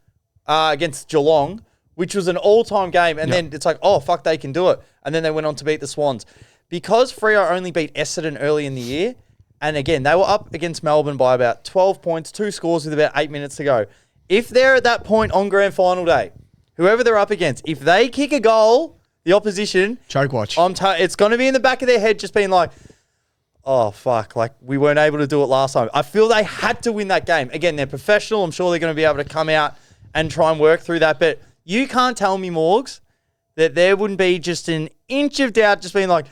against Geelong, which was an all-time game. And then it's like, oh, fuck, they can do it. And then they went on to beat the Swans. Because Freo only beat Essendon early in the year, and again, they were up against Melbourne by about 12 points, 2 scores with about 8 minutes to go. If they're at that point on grand final day, whoever they're up against, if they kick a goal, the opposition, Choke watch. it's going to be in the back of their head just being like, oh, fuck, like we weren't able to do it last time. I feel they had to win that game. Again, they're professional. I'm sure they're going to be able to come out and try and work through that. But you can't tell me, Morgs, that there wouldn't be just an inch of doubt just being like,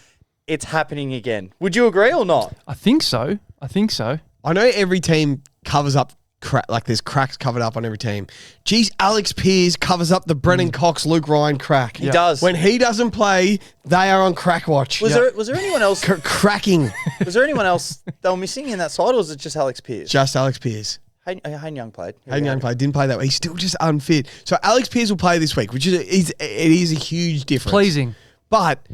it's happening again. Would you agree or not? I think so. I know every team covers up there's cracks covered up on every team. Geez, Alex Pearce covers up the Brennan Cox, Luke Ryan crack. He does. When he doesn't play, they are on crack watch. Was there anyone else? Cracking. Was there anyone else they were missing in that side, or was it just Alex Pearce? Just Alex Pearce. Hayden Young played. Hayden Young played. Didn't play that way. He's still just unfit. So Alex Pearce will play this week, which is a huge difference. Pleasing. But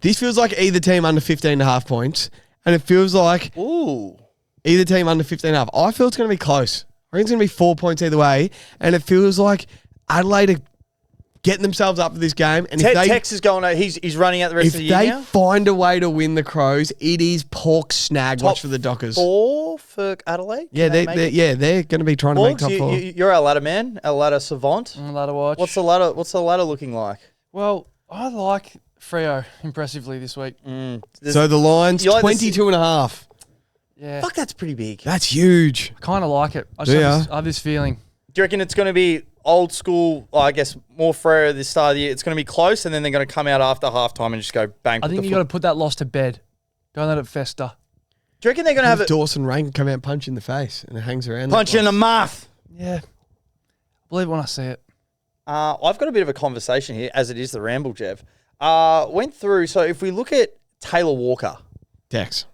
this feels like either team under 15.5 points, and it feels like either team under 15.5. I feel it's going to be close. I think it's going to be 4 points either way, and it feels like Adelaide are getting themselves up for this game. And Tex is going. He's running out the rest of the year now. If they find a way to win the Crows, it is pork snag watch for the Dockers. 4 for Adelaide. Yeah, they're going to be trying to make top 4. You're our ladder man, our ladder savant. Ladder watch. What's the ladder looking like? Well, I like Freo impressively this week. So the line's 22.5. Yeah. Fuck, that's pretty big. That's huge. I kind of like it. I have this feeling. Do you reckon it's going to be old school, I guess, more Freo this start of the year? It's going to be close, and then they're going to come out after halftime and just go bang. I think you got to put that loss to bed. Don't let it fester. Do you reckon they're going to have Dawson Rain come out and punch in the face, and it hangs around. Punch in the mouth. Yeah. I believe it when I see it. I've got a bit of a conversation here, as it is the Ramble, Jev. Went through, so if we look at Taylor Walker. Tex.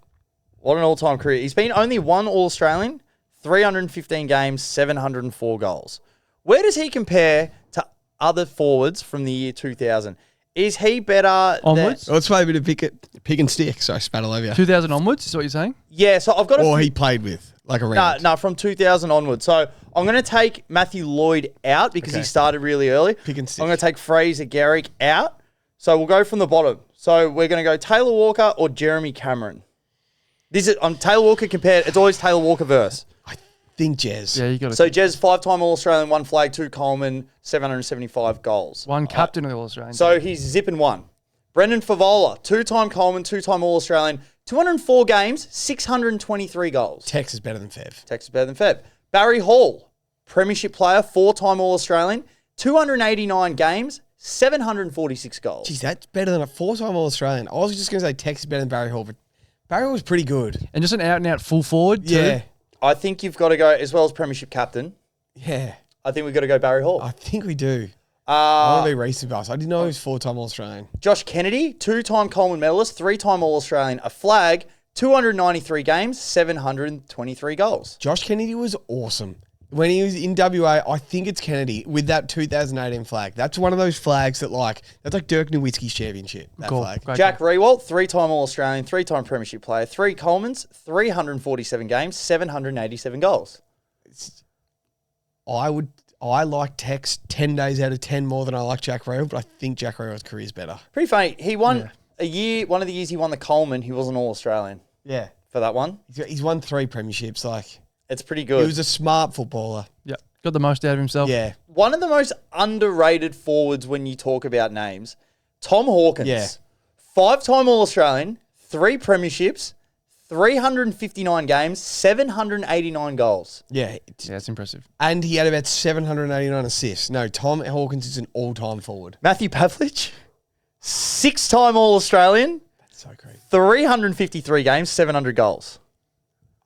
What an all-time career. He's been only one All-Australian, 315 games, 704 goals. Where does he compare to other forwards from the year 2000? Is he better onwards? Let's play a bit of pick and stick. Sorry, spat all over you. 2000 onwards is what you're saying? Yeah, so I've got he played with, like a round. No, from 2000 onwards. So I'm going to take Matthew Lloyd out because he started really early. Pick and stick. I'm going to take Fraser Garrick out. So we'll go from the bottom. So we're going to go Taylor Walker or Jeremy Cameron. This is Taylor Walker compared. It's always Taylor Walker verse. I think Jez. Yeah, you got it. So Jez, 5-time All-Australian, 1 flag, 2 Coleman, 775 goals. 1 captain of the All-Australian. So he's zipping 1. Brendan Favola, 2-time Coleman, 2-time All-Australian, 204 games, 623 goals. Tex is better than Fev. Tex is better than Feb. Barry Hall, premiership player, 4-time All-Australian, 289 games, 746 goals. Geez, that's better than a 4-time All-Australian. I was just going to say Tex is better than Barry Hall, but Barry Hall was pretty good. And just an out-and-out full forward, too. Yeah. I think you've got to go, as well as premiership captain, Yeah. I think we've got to go Barry Hall. I think we do. I want to be recent us. I didn't know he was 4-time All-Australian. Josh Kennedy, 2-time Coleman medalist, 3-time All-Australian, a flag, 293 games, 723 goals. Josh Kennedy was awesome. When he was in WA, I think it's Kennedy with that 2018 flag. That's one of those flags that that's like Dirk Nowitzki's championship, that flag. Great Jack goal. Rewalt, 3-time All-Australian, 3-time premiership player, 3 Colemans, 347 games, 787 goals. I like Tex 10 days out of 10 more than I like Jack Rewalt, but I think Jack Rewalt's career is better. Pretty funny. He won one of the years he won the Coleman, he was an All-Australian Yeah. for that one. He's won 3 premierships. It's pretty He good. was a smart footballer. Yeah. Got the most out of himself. Yeah. One of the most underrated forwards when you talk about names, Tom Hawkins. Yeah. 5-time All-Australian, 3 premierships, 359 games, 789 goals. Yeah. Yeah, that's impressive. And he had about 789 assists. No, Tom Hawkins is an all-time forward. Matthew Pavlich, 6-time All-Australian, That's so crazy. 353 games, 700 goals.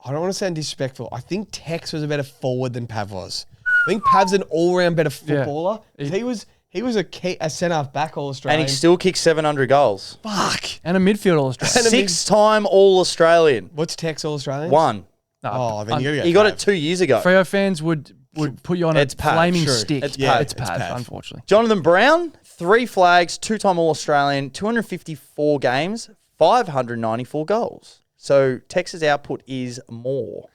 I don't want to sound disrespectful. I think Tex was a better forward than Pav was. I think Pav's an all-round better footballer. Yeah. He was a centre back All-Australian. And he still kicked 700 goals. Fuck. And a midfield All-Australian. 6-time All-Australian. What's Tex All-Australian? 1. Oh, then you He got it 2 years ago. Freo fans would put you on It's a Pav, flaming true. stick. It's Yeah, Pav. it's It's Pav, Pav. unfortunately. Jonathan Brown, 3 flags, 2-time All-Australian, 254 games, 594 goals. So Tex's output is more.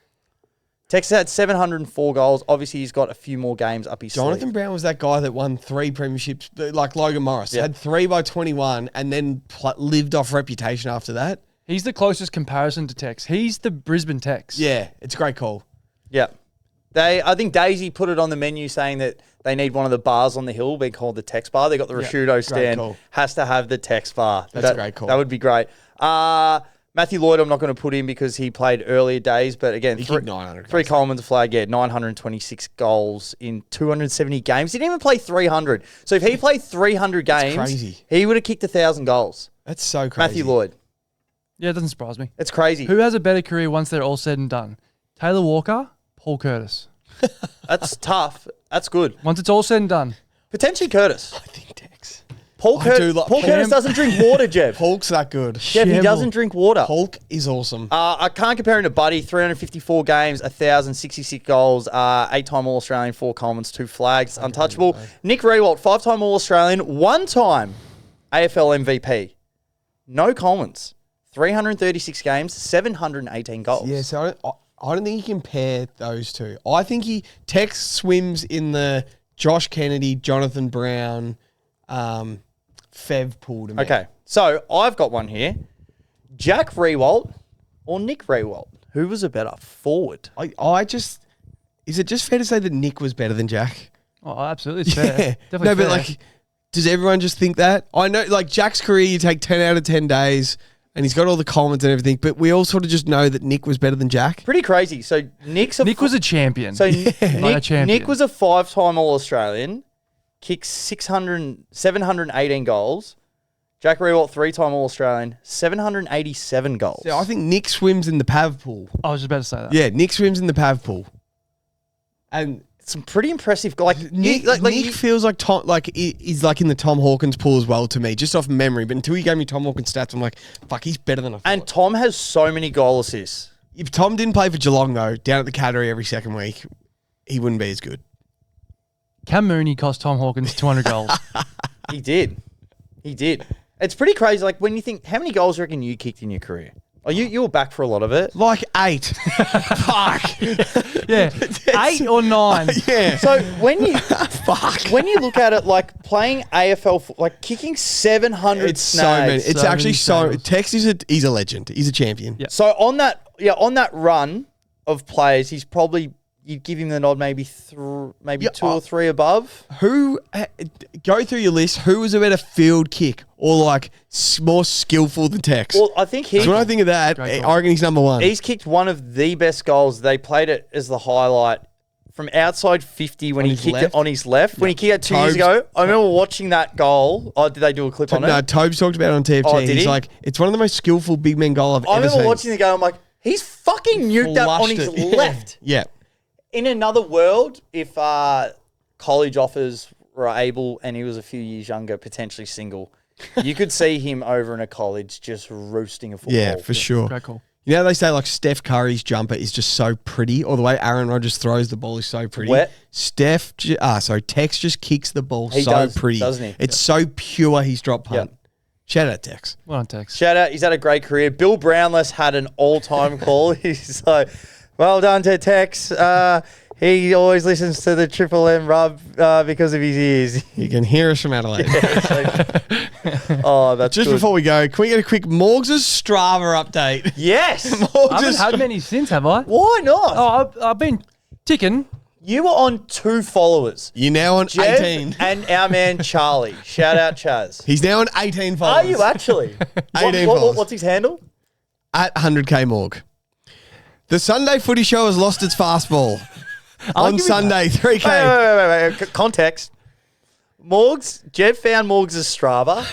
Texas had 704 goals. Obviously, he's got a few more games up his Jonathan sleeve. Brown was that guy that won 3 premierships, like Logan Morris. Yeah. Had 3 by 21 and then lived off reputation after that. He's the closest comparison to Tex. He's the Brisbane Tex. Yeah, it's a great call. Yeah. I think Daisy put it on the menu saying that they need one of the bars on the hill being called the Tex bar. They got the Rashudo stand. call. Has to have the Tex bar. That's a great call. That would be great. Matthew Lloyd, I'm not going to put in because he played earlier days, but again, He kicked 900 3 goals. Coleman's flag, 926 goals in 270 games. He didn't even play 300. So if he played 300 games, crazy. he would have kicked 1,000 goals. That's so crazy. Matthew Lloyd. Yeah, it doesn't surprise me. It's crazy. Who has a better career once they're all said and done? Taylor Walker, Paul Curtis. That's tough. That's good. Once it's all said and done. Potentially Curtis. I think Tex. Paul Curtis doesn't drink water, Jeff. Hulk's that good. Jeff, he doesn't drink water. Hulk is awesome. I can't compare him to Buddy. 354 games, 1,066 goals, 8-time All-Australian, 4 Commons, 2 flags, untouchable. Nick Riewoldt, 5-time All-Australian, 1-time AFL MVP. No Commons. 336 games, 718 goals. Yeah, so I don't think you compare those two. I think Tex swims in the Josh Kennedy, Jonathan Brown, Fev pool to me. Okay, so I've got one here. Jack Riewoldt or Nick Riewoldt? Who was a better forward? Is it just fair to say that Nick was better than Jack? Oh, absolutely. It's fair. Definitely No, fair. but like, does everyone just think that? I know, like, Jack's career, you take 10 out of 10 days, and he's got all the comments and everything, but we all sort of just know that Nick was better than Jack. Pretty crazy. So Nick was a champion. So a champion. Nick was a 5-time All-Australian, kicked 718 goals. Jack Riewoldt, 3-time All-Australian, 787 goals. So I think Nick swims in the Pav pool. I was just about to say that. Yeah, Nick swims in the Pav pool. And some pretty impressive. Like Nick feels like Tom, like he's like in the Tom Hawkins pool as well to me, just off memory. But until he gave me Tom Hawkins stats, I'm like, fuck, he's better than I thought. And Tom has so many goal assists. If Tom didn't play for Geelong though, down at the Cattery every second week, he wouldn't be as good. Cam Mooney cost Tom Hawkins 200 goals. He did. It's pretty crazy. Like when you think, how many goals do you reckon you kicked in your career? Oh, you were back for a lot of it. Like 8. Fuck. Yeah, 8 or 9. Yeah. So when you when you look at it, like playing AFL, like kicking 700 It's so many. snags. It's So actually many so. snags. Tex he's a legend. He's a champion. Yeah. So on that run of players, he's probably, you'd give him the nod, maybe 2 or 3 above. Who go through your list? Who was a better field kick or like more skillful than Tex? Well, I think so when I think of that, Great I call. reckon he's number 1. he's kicked one of the best goals. They played it as the highlight from outside 50 when On he his kicked left? it on his left. When he kicked it 2 years Tobes. ago, I remember watching that goal. Oh, did they do a clip on No, it? Tobes talked about it on TFT. Oh, did He's he? like, it's one of the most skillful big men goal I've I ever remember seen. watching the game. I'm like, he's fucking nuked that on Flushed his it. left. Yeah. In another world, if college offers were able and he was a few years younger, potentially single, you could see him over in a college just roosting a football. Yeah, for sure. Great call. You know, they say like Steph Curry's jumper is just so pretty, or the way Aaron Rodgers throws the ball is so pretty. Wet. Tex just kicks the ball He so does, pretty. doesn't he? It's so pure, he's drop punt. Yeah. Shout out Tex. Well on Tex. Shout out, he's had a great career. Bill Brownless had an all-time call. He's like, well done to Tex. He always listens to the Triple M rub because of his ears. You can hear us from Adelaide. Oh, that's Just good. before we go, can we get a quick Morgs' Strava update? Yes. I haven't had many since, have I? Why not? Oh, I've been ticking. You were on 2 followers. You're now on Jeff 18. and our man Charlie. Shout out Chaz. He's now on 18 followers. Are you actually? 18 followers. What's his handle? At 100k Morg. The Sunday Footy Show has lost its fastball. On give you Sunday, 3k. Wait. Context. Jeff found Morgs' Strava,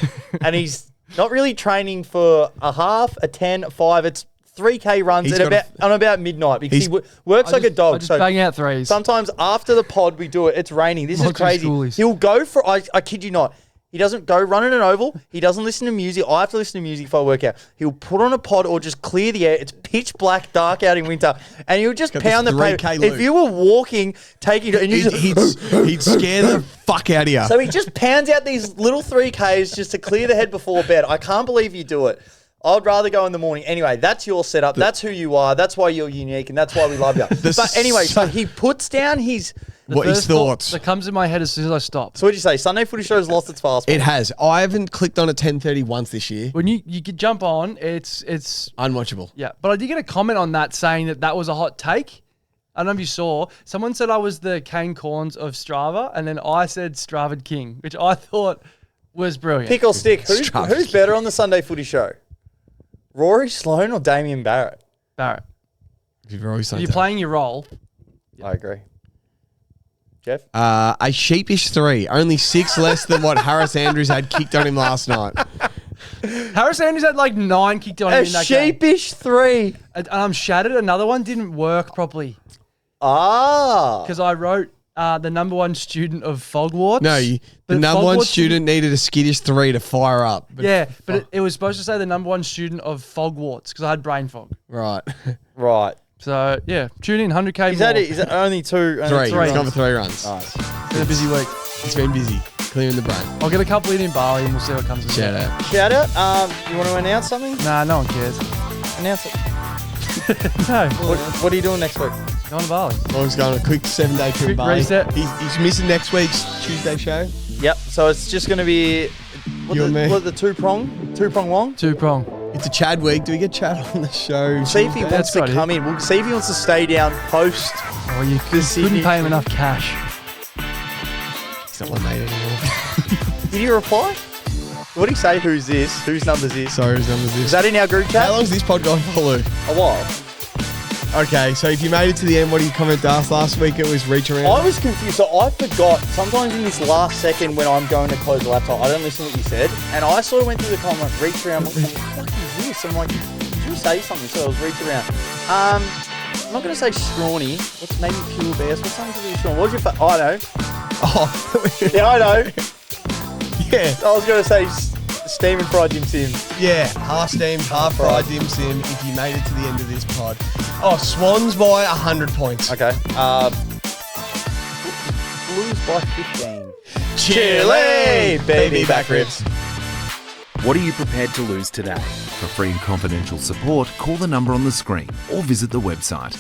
and he's not really training for a half, a 10, a 5. It's 3k runs He's at got on about midnight because he works like a I dog. just So bang out threes. sometimes after the pod we do it. It's raining. This is Morgs is crazy. schoolies. He'll go for. I kid you not. He doesn't go running an oval. He doesn't listen to music. I have to listen to music if I work out. He'll put on a pod or just clear the air. It's pitch black, dark out in winter, and he'll just Got pound the this 3K pavement. loop. If you were walking, taking, and you just, He'd scare the fuck out of you. so he just pounds out these little 3Ks just to clear the head before bed. I can't believe you do it. I'd rather go in the morning. Anyway, that's your setup. That's who you are. That's why you're unique, and that's why we love you. But anyway, so he puts down his. What his First thought thoughts? that comes in my head as soon as I stop. So what'd you say? Sunday Footy Show's lost its fastball. It has. I haven't clicked on at 10:30 once this year. When you could jump on, it's Unwatchable. yeah. But I did get a comment on that saying that was a hot take. I don't know if you saw. Someone said I was the Kane Corns of Strava, and then I said Stravad King, which I thought was brilliant. Pick or stick. Who's Strava. better on the Sunday Footy Show? Rory Sloane or Damien Barrett? Barrett, You're always you're playing your role. I agree. Jeff? A sheepish 3. Only 6 less than what Harris Andrews had kicked on him last night. Harris Andrews had like 9 kicked on him A in that game. sheepish 3. And I'm shattered. Another one didn't work properly. Ah. because I wrote the number one student of Fogwarts. No, the But number one Fogwarts student needed a skittish 3 to fire up. Yeah, but it was supposed to say the number one student of Fogwarts because I had brain fog. Right. Right. So, yeah, tune in, 100K Is more. that it? Is it only two? Only Three. He's gone runs? for 3 runs. Nice. It's been a busy week. He's been busy clearing the brain. I'll get a couple in Bali and we'll see what comes of Shout it. out. Shout out. You want to announce something? Nah, no one cares. Announce it. No, What are you doing next week? going to Bali. Long's going on a quick 7-day trip. Quick Bali. reset. He's missing next week's Tuesday show. Yep. So it's just going to be You and me. what the two prong long. Two-prong. It's a Chad week. Do we get Chad on the show? See if he Tuesday? wants to right, come in. We'll see if he wants to stay down post. Oh, you couldn't pay him enough cash. He's not my mate anymore. Did he reply? What did he say? Who's this? Whose number's this? Sorry, his number's Is this. that in our group chat? How long's this pod gone for, Lou? A while. Okay, so if you made it to the end, what did you comment to us last week? It was reach around. I was confused. So I forgot. Sometimes in this last second when I'm going to close the laptop, I don't listen to what you said. And I sort of went through the comment, reach around. What the fuck is this? I'm like, did you say something? So I was reach around. I'm not going to say Strawny. What's maybe Pure Bears? What's something to do with Strawn? What was your I know. Oh, Yeah, I know. yeah. I was going to say steam and fried Jim Sims. Yeah, half steamed, half fried dim sim if you made it to the end of this pod. Oh, Swans by 100 points. Okay. Blues by 15. Chile, baby back ribs. What are you prepared to lose today? For free and confidential support, call the number on the screen or visit the website